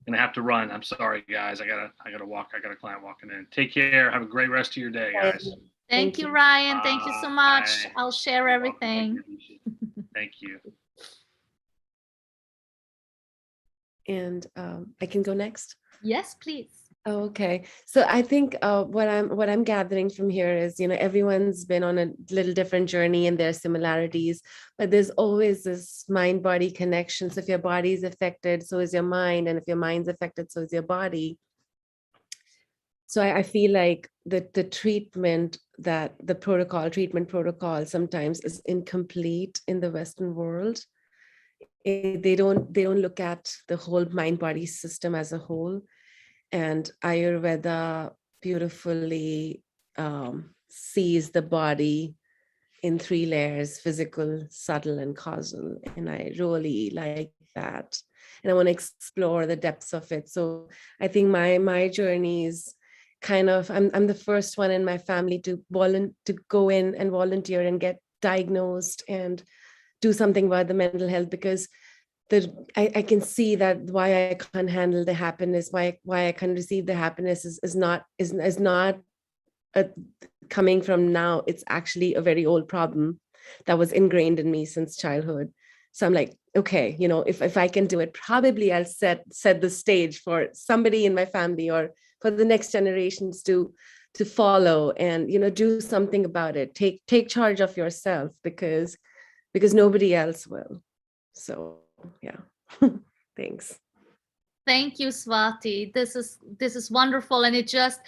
Gonna have to run. I'm sorry, guys. I gotta walk. I got a client walking in. Take care. Have a great rest of your day, guys. Thank you, Ryan. Thank you so much. I'll share everything. Thank you. And I can go next. Yes, please. Oh, okay. So I think what I'm gathering from here is, everyone's been on a little different journey and there are similarities, but there's always this mind-body connection. So if your body is affected, so is your mind, and if your mind's affected, so is your body. So I feel like the treatment treatment protocol sometimes is incomplete in the Western world. They don't look at the whole mind-body system as a whole. And Ayurveda beautifully sees the body in 3 layers: physical, subtle, and causal. And I really like that. And I want to explore the depths of it. So I think my journey is kind of, I'm the first one in my family to go in and volunteer and get diagnosed and do something about the mental health, because I can see that why I can't handle the happiness, why I can't receive the happiness is not coming from now. It's actually a very old problem that was ingrained in me since childhood. So I'm like, okay, if I can do it, probably I'll set the stage for somebody in my family or for the next generations to follow, and do something about it. Take charge of yourself, because nobody else will. So yeah. Thanks. Thank you, Swati. This is wonderful, and it just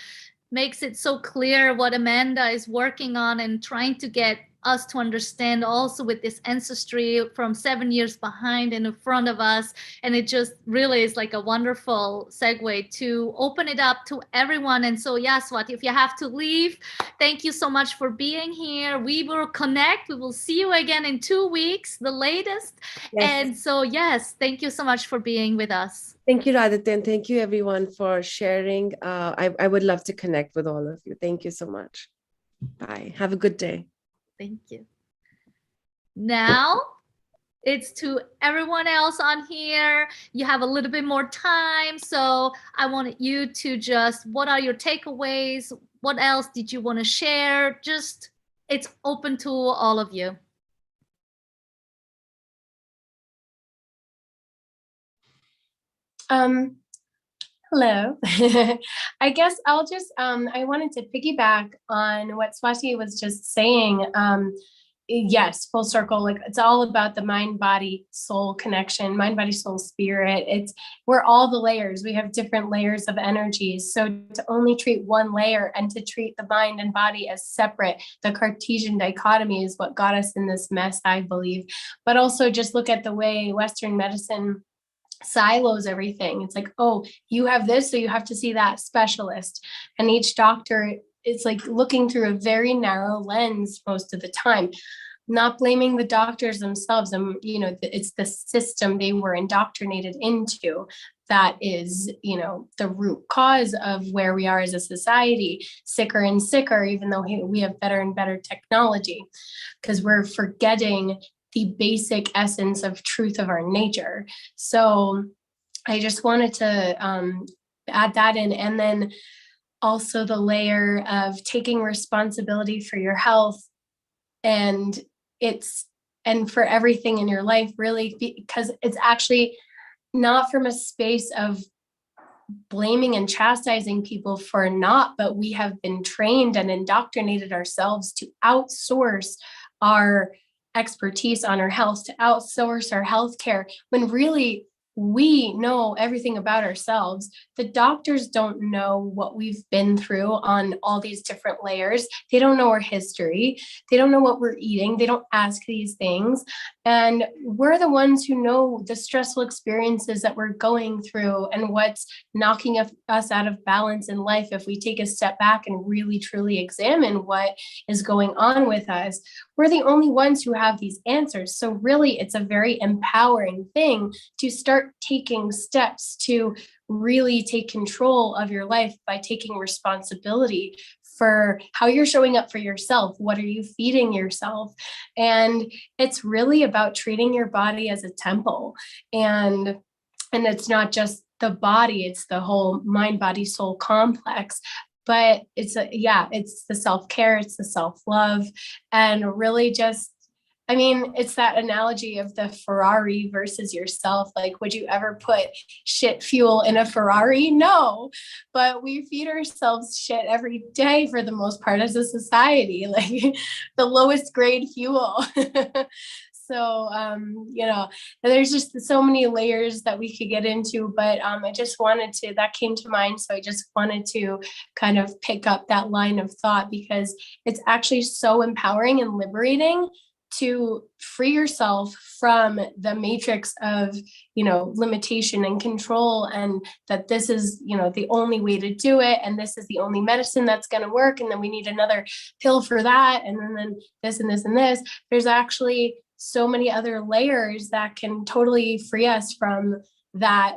makes it so clear what Amanda is working on and trying to get us to understand, also with this ancestry from 7 years behind and in front of us. And it just really is like a wonderful segue to open it up to everyone. And so, yeah, Swati, if you have to leave, thank you so much for being here. We will connect. We will see you again in 2 weeks, the latest. Yes. And so, yes, thank you so much for being with us. Thank you, Radhika, and thank you everyone for sharing. I would love to connect with all of you. Thank you so much. Bye. Have a good day. Thank you. Now it's to everyone else on here. You have a little bit more time. So I wanted you to just, what are your takeaways? What else did you want to share? Just, it's open to all of you. Hello. I guess I'll just, I wanted to piggyback on what Swati was just saying. Yes, full circle. Like, it's all about the mind, body, soul connection, mind, body, soul, spirit. We're all the layers. We have different layers of energies. So to only treat one layer and to treat the mind and body as separate, the Cartesian dichotomy is what got us in this mess, I believe. But also just look at the way Western medicine silos everything. It's like, oh, you have this, so you have to see that specialist. And each doctor, it's like looking through a very narrow lens most of the time, not blaming the doctors themselves. And, it's the system they were indoctrinated into that is, the root cause of where we are as a society, sicker and sicker, even though we have better and better technology, because we're forgetting the basic essence of truth of our nature. So I just wanted to add that in. And then also the layer of taking responsibility for your health and for everything in your life, really, because it's actually not from a space of blaming and chastising people for not, but we have been trained and indoctrinated ourselves to outsource our expertise on our health, to outsource our healthcare, when really we know everything about ourselves. The doctors don't know what we've been through on all these different layers. They don't know our history. They don't know what we're eating. They don't ask these things. And we're the ones who know the stressful experiences that we're going through and what's knocking us out of balance in life. If we take a step back and really, truly examine what is going on with us, we're the only ones who have these answers. So really, it's a very empowering thing to start taking steps to really take control of your life by taking responsibility for how you're showing up for yourself. What are you feeding yourself? And it's really about treating your body as a temple. And it's not just the body, it's the whole mind, body, soul complex. But it's the self-care, it's the self-love, and really just I mean, it's that analogy of the Ferrari versus yourself. Like, would you ever put shit fuel in a Ferrari? No, but we feed ourselves shit every day for the most part as a society, like the lowest grade fuel. So, you know, there's just so many layers that we could get into, but I just wanted to, that came to mind. So I just wanted to kind of pick up that line of thought, because it's actually so empowering and liberating to free yourself from the matrix of, you know, limitation and control, and that this is, you know, the only way to do it, and this is the only medicine that's going to work, and then we need another pill for that, and then this and this and this. There's actually so many other layers that can totally free us from that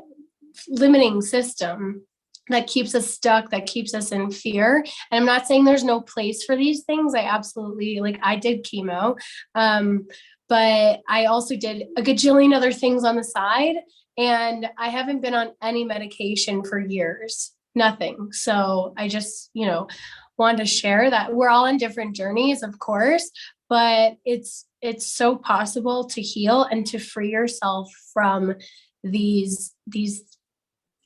limiting system that keeps us stuck, that keeps us in fear. And I'm not saying there's no place for these things. I absolutely, like, I did chemo, but I also did a gajillion other things on the side, and I haven't been on any medication for years, nothing. So I just, you know, wanted to share that we're all on different journeys, of course, but it's so possible to heal and to free yourself from these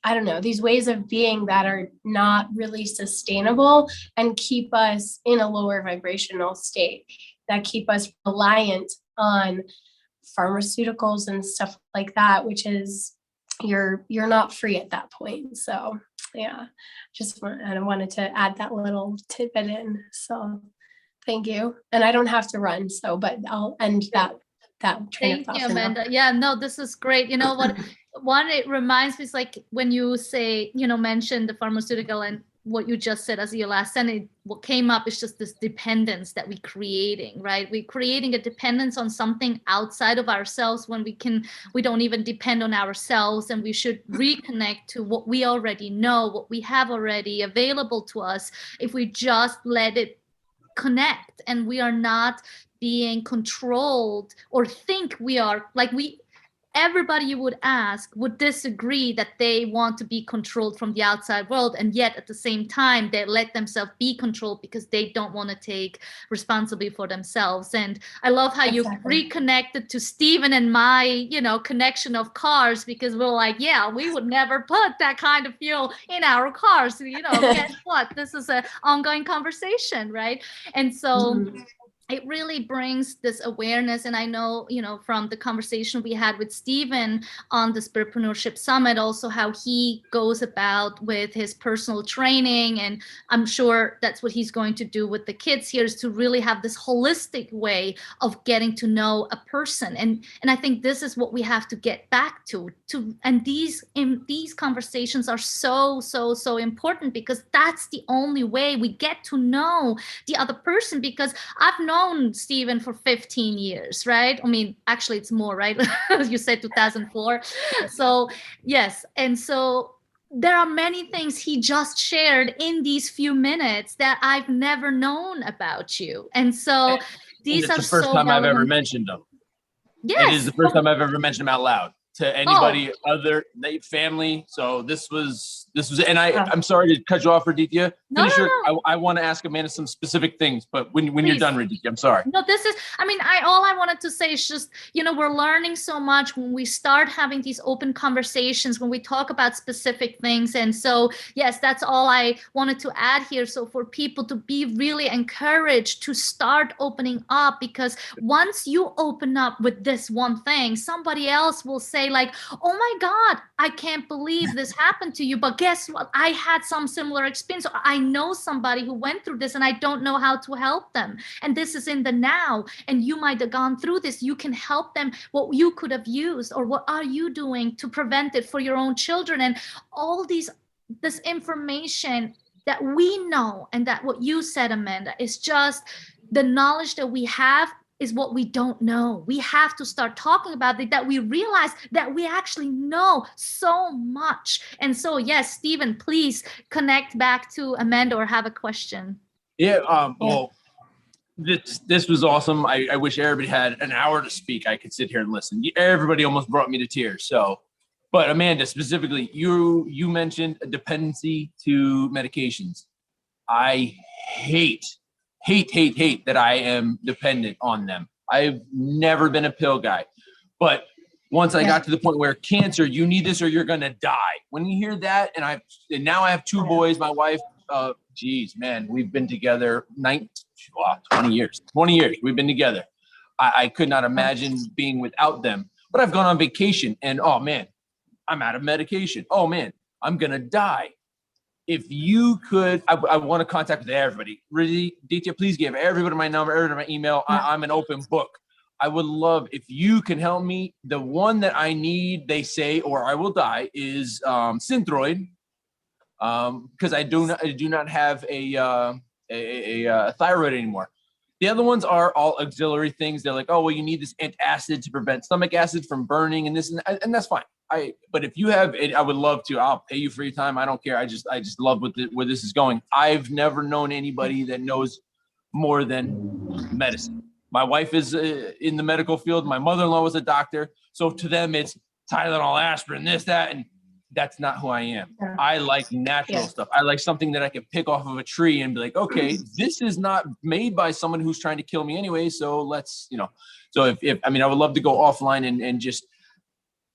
I don't know, these ways of being that are not really sustainable and keep us in a lower vibrational state, that keep us reliant on pharmaceuticals and stuff like that, which is, you're not free at that point. So yeah, I wanted to add that little tidbit in. So thank you. And I don't have to run, so, but I'll end that train of thought. Thank you, Amanda. Yeah, no, this is great. You know what? One, it reminds me, is like when you say, you know, mention the pharmaceutical, and what you just said as your last sentence, what came up is just this dependence that we're creating, right? We're creating a dependence on something outside of ourselves when we don't even depend on ourselves, and we should reconnect to what we already know, what we have already available to us, if we just let it connect, and we are not being controlled or think we are, like, everybody you would ask would disagree that they want to be controlled from the outside world, and yet at the same time they let themselves be controlled because they don't want to take responsibility for themselves. And I love how you reconnected to Stephen and my, you know, connection of cars, because we're like, yeah, we would never put that kind of fuel in our cars, you know. Guess what, this is an ongoing conversation, right? And so it really brings this awareness. And I know, you know, from the conversation we had with Stephen on the Spiritpreneurship Summit, also how he goes about with his personal training. And I'm sure that's what he's going to do with the kids here, is to really have this holistic way of getting to know a person. And I think this is what we have to get back to. And these conversations are so important, because that's the only way we get to know the other person. Because I've known Stephen for 15 years, right? I mean, actually it's more, right? You said 2004. So yes. And so there are many things he just shared in these few minutes that I've never known about you. And so these are the first so time relevant. I've ever mentioned them. Yes. It is the first time I've ever mentioned them out loud to anybody other than family. So this was, and I'm sorry to cut you off, Raditya. No. I want to ask Amanda some specific things, but when you're done, Raditya, I'm sorry. No, this is, I mean, all I wanted to say is just, you know, we're learning so much when we start having these open conversations, when we talk about specific things. And so, yes, that's all I wanted to add here. So for people to be really encouraged to start opening up, because once you open up with this one thing, somebody else will say like, oh my God, I can't believe this happened to you. But guess what? I had some similar experience. I know somebody who went through this and I don't know how to help them. And this is in the now. And you might have gone through this. You can help them, what you could have used, or what are you doing to prevent it for your own children? And all this information that we know, and that what you said, Amanda, is just the knowledge that we have is what we don't know. We have to start talking about it, that we realize that we actually know so much. And so, yes, Stephen, please connect back to Amanda or have a question. Yeah, well, this was awesome. I wish everybody had an hour to speak. I could sit here and listen. Everybody almost brought me to tears. So, but Amanda, specifically, you mentioned a dependency to medications. I hate that I am dependent on them. I've never been a pill guy. But once I got to the point where cancer, you need this or you're going to die. When you hear that, and now I have 2 boys, my wife, geez, man, we've been together 20 years. 20 years we've been together. I could not imagine being without them. But I've gone on vacation and, oh, man, I'm out of medication. Oh, man, I'm going to die. If you could, I want to contact with everybody. Really, Ditya, please give everybody my number, everybody my email. I'm an open book. I would love if you can help me. The one that I need, they say, or I will die, is Synthroid, because I do not have a thyroid anymore. The other ones are all auxiliary things. They're like, oh, well, you need this antacid to prevent stomach acid from burning, and this and that's fine. But if you have it, I would love to. I'll pay you for your time. I don't care. I just love where this is going. I've never known anybody that knows more than medicine. My wife is in the medical field. My mother-in-law was a doctor. So to them, it's Tylenol, aspirin, this, that, and that's not who I am. Yeah. I like natural stuff. I like something that I can pick off of a tree and be like, okay, this is not made by someone who's trying to kill me anyway. So let's, so if I would love to go offline and just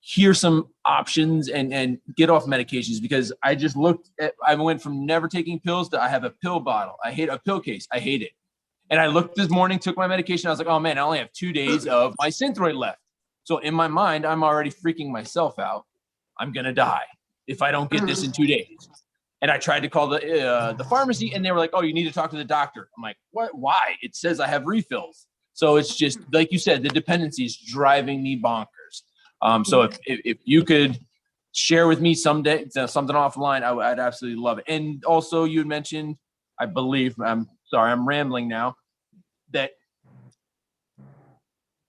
hear some options and get off medications, because I went from never taking pills to I have a pill bottle. I hate a pill case. I hate it. And I looked this morning, took my medication. I was like, oh man, I only have 2 days of my Synthroid left. So in my mind, I'm already freaking myself out. I'm going to die if I don't get this in 2 days. And I tried to call the pharmacy, and they were like, oh, you need to talk to the doctor. I'm like, what? Why? It says I have refills. So it's just, like you said, the dependency is driving me bonkers. So if you could share with me someday something offline, I'd absolutely love it. And also you had mentioned, I believe, I'm sorry, I'm rambling now, that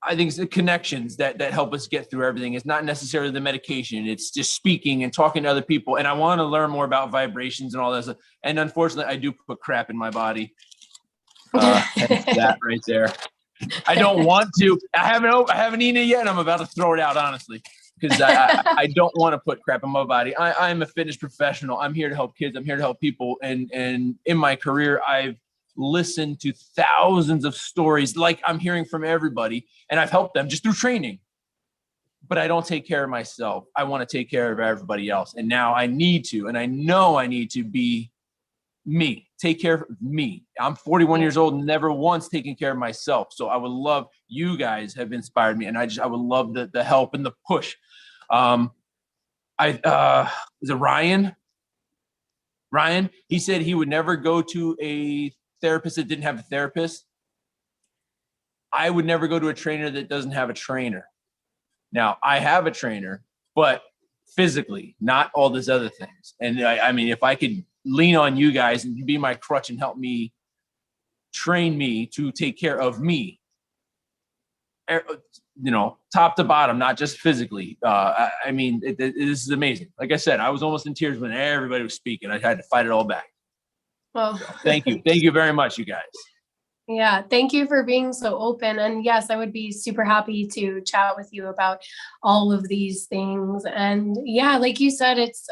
I think it's the connections that help us get through everything. It's not necessarily the medication. It's just speaking and talking to other people. And I want to learn more about vibrations and all that stuff. And unfortunately, I do put crap in my body. That right there. I don't want to. I haven't eaten it yet, and I'm about to throw it out, honestly, because I don't want to put crap in my body. I'm a fitness professional. I'm here to help kids. I'm here to help people. And in my career, I've listened to thousands of stories like I'm hearing from everybody, and I've helped them just through training. But I don't take care of myself. I want to take care of everybody else. And now I need to, and I know I need to be me, take care of me. I'm 41 years old, never once taking care of myself. So I would love, you guys have inspired me, and I would love the help and the push. Is it Ryan? Ryan, he said he would never go to a therapist that didn't have a therapist. I would never go to a trainer that doesn't have a trainer. Now, I have a trainer, but physically, not all these other things. And I mean, if I could lean on you guys and be my crutch and help me, train me to take care of me, top to bottom, not just physically. I mean, this is amazing. Like I said, I was almost in tears when everybody was speaking. I had to fight it all back. Well, thank you. Thank you very much, you guys. Yeah, thank you for being so open. And yes, I would be super happy to chat with you about all of these things. And yeah, like you said, it's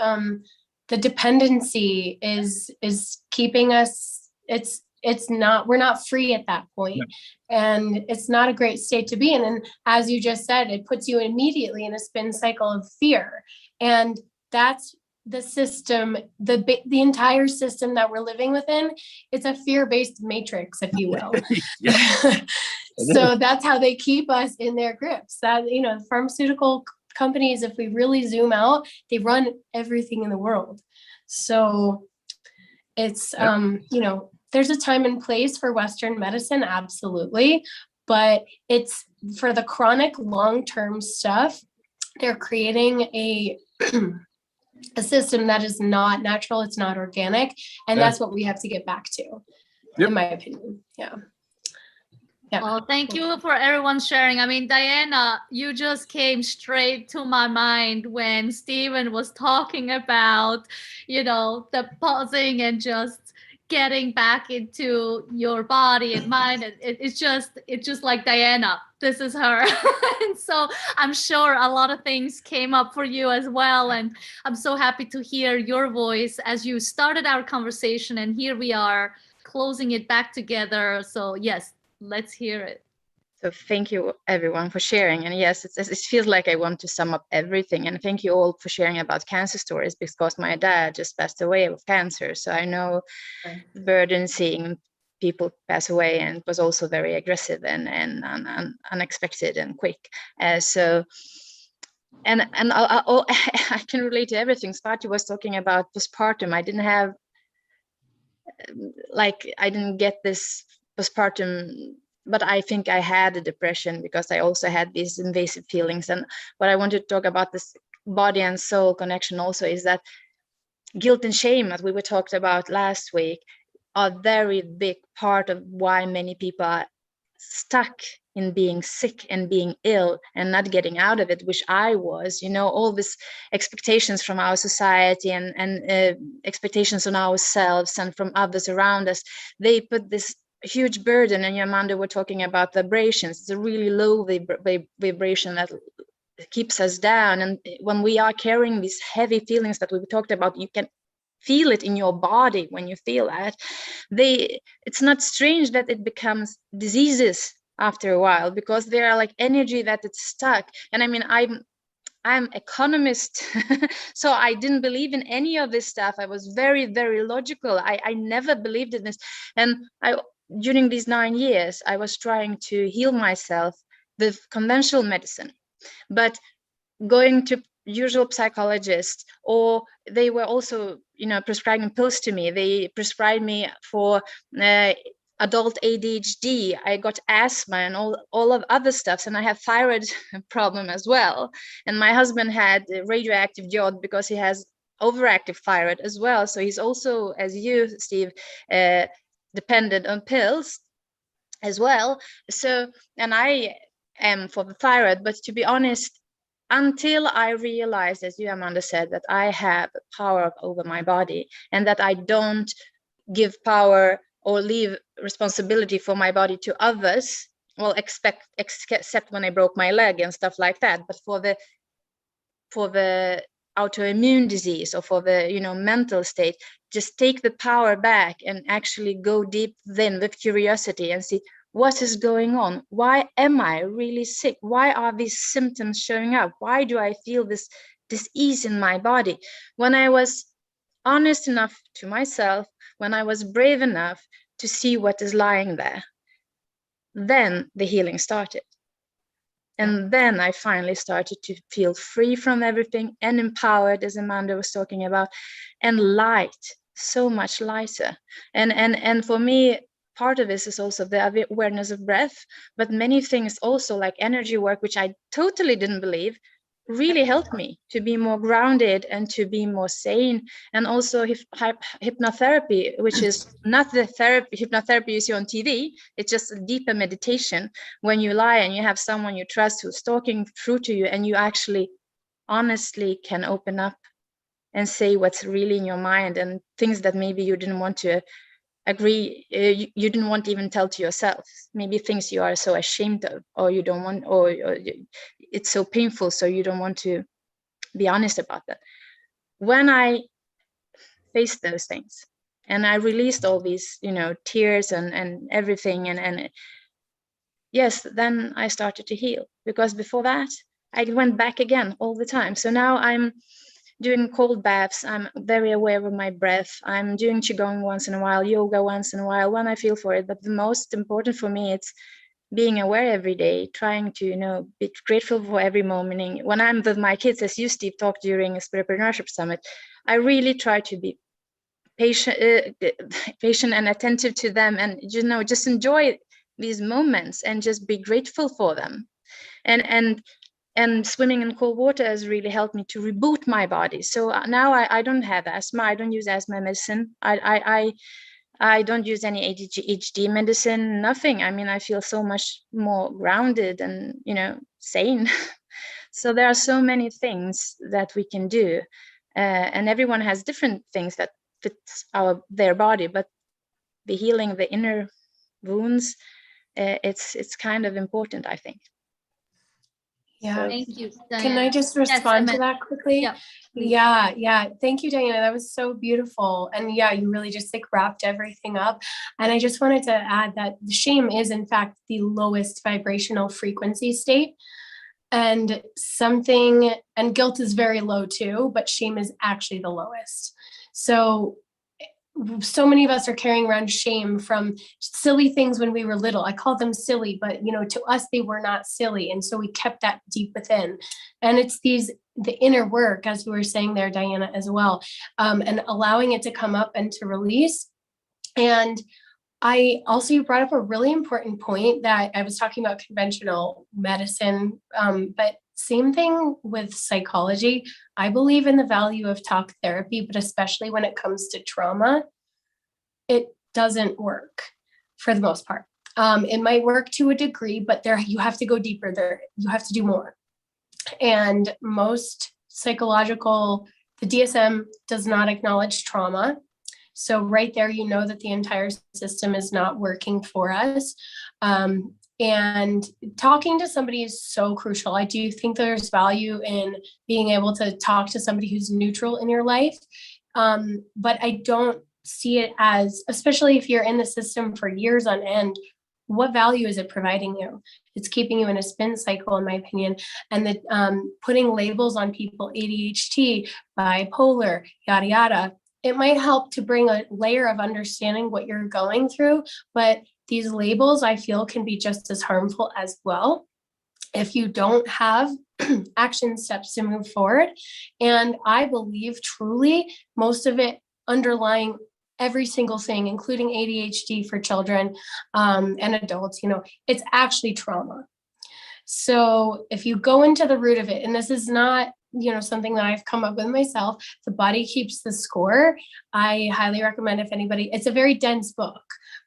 the dependency is keeping us, we're not free at that point. And it's not a great state to be in. And as you just said, it puts you immediately in a spin cycle of fear. And that's the system, the entire system that we're living within. It's a fear-based matrix, if you will. So that's how they keep us in their grips. That, pharmaceutical companies, if we really zoom out, they run everything in the world. So it's, there's a time and place for Western medicine, absolutely. But it's for the chronic long-term stuff, they're creating a system that is not natural, it's not organic, and that's what we have to get back to, in my opinion. Yeah. Well, thank you for everyone sharing. I mean, Diana, you just came straight to my mind when Stephen was talking about, the pausing and just getting back into your body and mind. It's just like Diana. This is her. And so I'm sure a lot of things came up for you as well. And I'm so happy to hear your voice as you started our conversation. And here we are closing it back together. So yes, let's hear it. So thank you everyone for sharing. And yes, it feels like I want to sum up everything. And thank you all for sharing about cancer stories, because my dad just passed away with cancer. So I know the burden seeing people pass away, and it was also very aggressive and unexpected and quick. So I can relate to everything. Swati was talking about postpartum. I didn't have, I didn't get this postpartum, but I think I had a depression because I also had these invasive feelings. And what I wanted to talk about, this body and soul connection also, is that guilt and shame, as we were talked about last week, are a very big part of why many people are stuck in being sick and being ill and not getting out of it, which I was. All these expectations from our society and expectations on ourselves and from others around us, they put this huge burden. And Amanda were talking about vibrations. It's a really low vibration that keeps us down. And when we are carrying these heavy feelings that we talked about, you can feel it in your body. When you feel that, it's not strange that it becomes diseases after a while, because they are like energy that it's stuck. And I mean, I'm economist, so I didn't believe in any of this stuff. I was very, very logical. I never believed in this. And during these 9 years, I was trying to heal myself with conventional medicine, but going to usual psychologists, or they were also prescribing pills to me. They prescribed me for adult ADHD. I got asthma and all of other stuff, and I have thyroid problem as well. And my husband had a radioactive jod because he has overactive thyroid as well. So he's also, as you, Steve, dependent on pills as well. So, and I am for the thyroid, but to be honest, until I realized, as you, Amanda, said, that I have power over my body, and that I don't give power or leave responsibility for my body to others, well, except when I broke my leg and stuff like that, but for the autoimmune disease or for the mental state, just take the power back and actually go deep then with curiosity and see what is going on. Why am I really sick? Why are these symptoms showing up? Why do I feel this ease in my body? When I was honest enough to myself, when I was brave enough to see what is lying there, then the healing started. And then I finally started to feel free from everything and empowered, as Amanda was talking about, and light, so much lighter. And for me, part of this is also the awareness of breath, but many things also, like energy work, which I totally didn't believe, really helped me to be more grounded and to be more sane. And also hypnotherapy, which is not the hypnotherapy you see on TV. It's just a deeper meditation when you lie and you have someone you trust who's talking through to you, and you actually honestly can open up and say what's really in your mind, and things that maybe you didn't want to agree, you didn't want to even tell to yourself, maybe things you are so ashamed of, or you don't want, or it's so painful, so you don't want to be honest about that. When I faced those things and I released all these tears and everything, and yes, then I started to heal, because before that I went back again all the time. So now I'm doing cold baths. I'm very aware of my breath. I'm doing Qigong once in a while, yoga once in a while when I feel for it. But the most important for me, it's being aware every day, trying to, be grateful for every moment. When I'm with my kids, as you, Steve, talked during a Spiritpreneurship Summit, I really try to be patient and attentive to them, and just enjoy these moments and just be grateful for them. And swimming in cold water has really helped me to reboot my body. So now I don't have asthma. I don't use asthma medicine. I don't use any ADHD medicine, nothing. I mean, I feel so much more grounded and, sane. So there are so many things that we can do. And everyone has different things that fits their body, but the healing, the inner wounds, it's kind of important, I think. Yeah. Thank you, Can I Diana. just respond to Amanda. that quickly? Yeah, please. Yeah. Thank you, Diana. That was so beautiful. And yeah, you really just like wrapped everything up. And I just wanted to add that shame is in fact the lowest vibrational frequency state. And guilt is very low too, but shame is actually the lowest. So many of us are carrying around shame from silly things when we were little. I call them silly, but to us they were not silly, and so we kept that deep within. And it's the inner work, as we were saying there, Diana, as well, and allowing it to come up and to release. And you brought up a really important point that I was talking about conventional medicine, but same thing with psychology. I believe in the value of talk therapy, but especially when it comes to trauma, it doesn't work for the most part. It might work to a degree, but you have to go deeper there. You have to do more. And most the DSM does not acknowledge trauma. So right there, that the entire system is not working for us. And talking to somebody is so crucial. I do think there's value in being able to talk to somebody who's neutral in your life. But I don't see it as, especially if you're in the system for years on end, what value is it providing you? It's keeping you in a spin cycle, in my opinion. And putting labels on people, ADHD, bipolar, yada, yada, it might help to bring a layer of understanding what you're going through, but these labels, I feel, can be just as harmful as well if you don't have action steps to move forward. And I believe truly most of it underlying every single thing, including ADHD for children and adults, it's actually trauma. So if you go into the root of it, and this is not something that I've come up with myself, The Body Keeps the Score. I highly recommend it's a very dense book,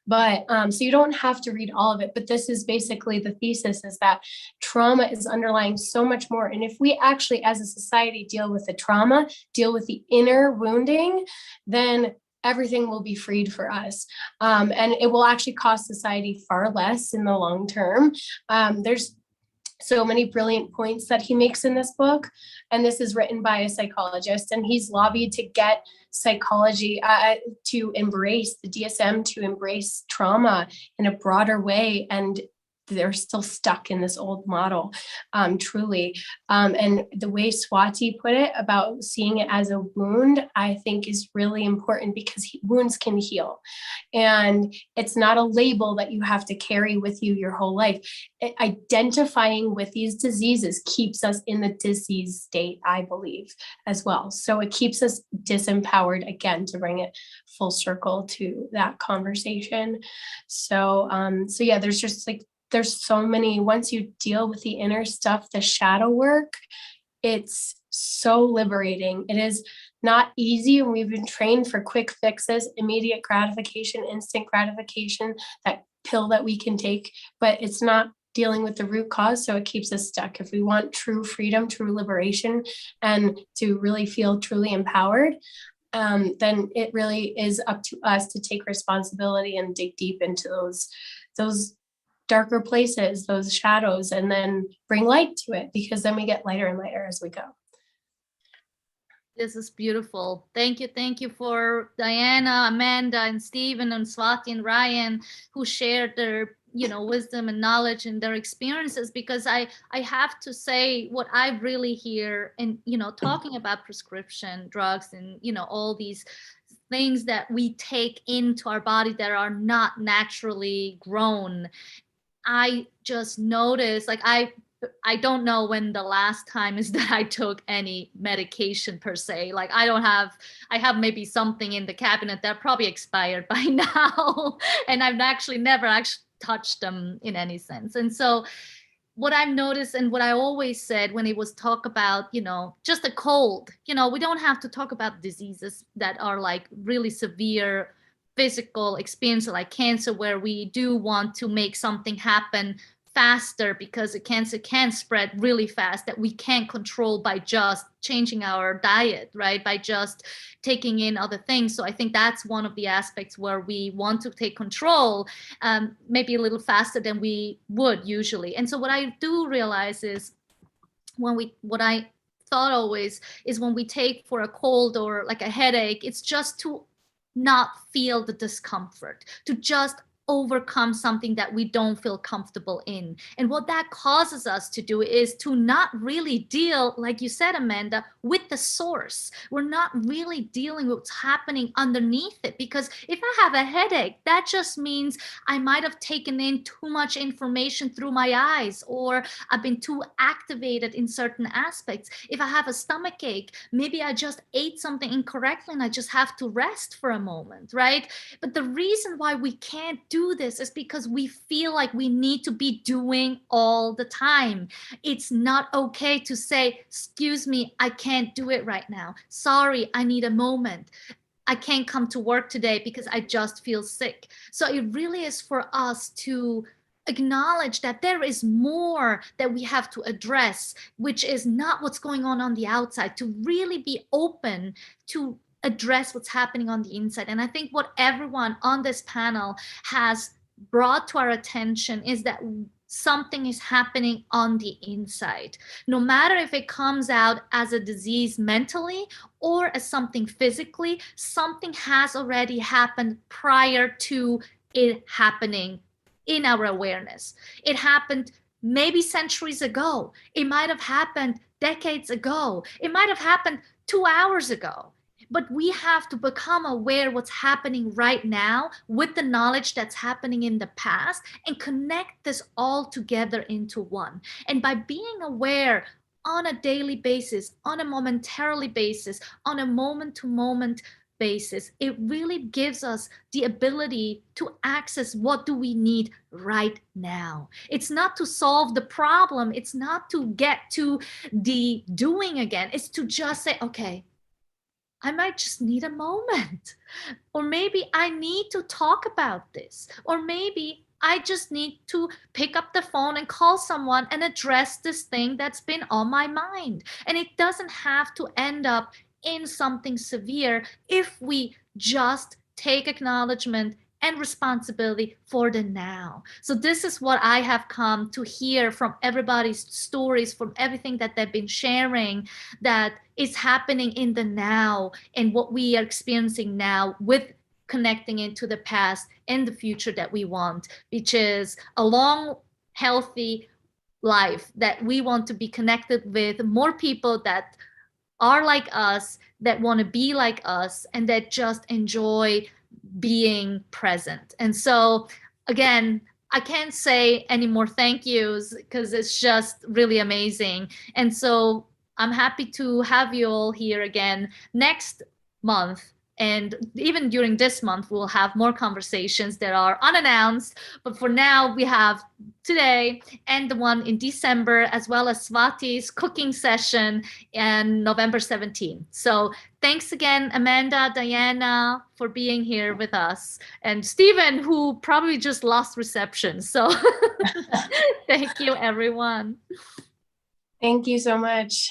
but so you don't have to read all of it, but this is basically the thesis, is that trauma is underlying so much more. And if we actually as a society deal with the trauma, deal with the inner wounding, then everything will be freed for us. And it will actually cost society far less in the long term. There's so many brilliant points that he makes in this book. And this is written by a psychologist, and he's lobbied to get psychology to embrace the DSM, to embrace trauma in a broader way. And they're still stuck in this old model, truly. And the way Swati put it about seeing it as a wound, I think is really important, because wounds can heal. And it's not a label that you have to carry with you your whole life. Identifying with these diseases keeps us in the disease state, I believe, as well. So it keeps us disempowered, again, to bring it full circle to that conversation. So yeah, there's so many, once you deal with the inner stuff, the shadow work, it's so liberating. It is not easy, and we've been trained for quick fixes, immediate gratification, instant gratification, that pill that we can take, but it's not dealing with the root cause, so it keeps us stuck. If we want true freedom, true liberation, and to really feel truly empowered, then it really is up to us to take responsibility and dig deep into those darker places, those shadows, and then bring light to it, because then we get lighter and lighter as we go. This is beautiful. Thank you for Diana, Amanda, and Stephen, and Swati, and Ryan, who shared their wisdom and knowledge and their experiences, because I have to say, what I really hear in talking about prescription drugs and all these things that we take into our body that are not naturally grown, I just noticed, like, I don't know when the last time is that I took any medication per se. Like, I have maybe something in the cabinet that probably expired by now, and I've never touched them in any sense. And so what I've noticed, and what I always said when it was talk about, just a cold, we don't have to talk about diseases that are like really severe physical experience, like cancer, where we do want to make something happen faster, because the cancer can spread really fast, that we can't control by just changing our diet, right? By just taking in other things. So I think that's one of the aspects where we want to take control, maybe a little faster than we would usually. And so what I do realize is, what I thought always is when we take for a cold or like a headache, it's just to not feel the discomfort, to just overcome something that we don't feel comfortable in. And what that causes us to do is to not really deal, like you said, Amanda, with the source. We're not really dealing with what's happening underneath it, because if I have a headache, that just means I might have taken in too much information through my eyes, or I've been too activated in certain aspects. If I have a stomach ache, maybe I just ate something incorrectly and I just have to rest for a moment, right? But the reason why we can't do this is because we feel like we need to be doing all the time. It's not okay to say, excuse me, I can't do it right now. Sorry, I need a moment. I can't come to work today because I just feel sick. So it really is for us to acknowledge that there is more that we have to address, which is not what's going on the outside, to really be open to address what's happening on the inside. And I think what everyone on this panel has brought to our attention is that something is happening on the inside. No matter if it comes out as a disease mentally or as something physically, something has already happened prior to it happening in our awareness. It happened maybe centuries ago. It might have happened decades ago. It might have happened 2 hours ago. But we have to become aware what's happening right now with the knowledge that's happening in the past and connect this all together into one. And by being aware on a daily basis, on a momentarily basis, on a moment-to-moment basis, it really gives us the ability to access what do we need right now. It's not to solve the problem. It's not to get to the doing again. It's to just say, okay, I might just need a moment, or maybe I need to talk about this, or maybe I just need to pick up the phone and call someone and address this thing that's been on my mind. And it doesn't have to end up in something severe if we just take acknowledgement and responsibility for the now. So this is what I have come to hear from everybody's stories, from everything that they've been sharing, that is happening in the now and what we are experiencing now with connecting into the past and the future that we want, which is a long, healthy life that we want to be connected with more people that are like us, that want to be like us, and that just enjoy being present. And so again, I can't say any more thank yous because it's just really amazing. And so I'm happy to have you all here again next month. And even during this month, we'll have more conversations that are unannounced. But for now, we have today and the one in December, as well as Swati's cooking session and November 17th. So thanks again, Amanda, Diana, for being here with us. And Stephen, who probably just lost reception. So thank you, everyone. Thank you so much.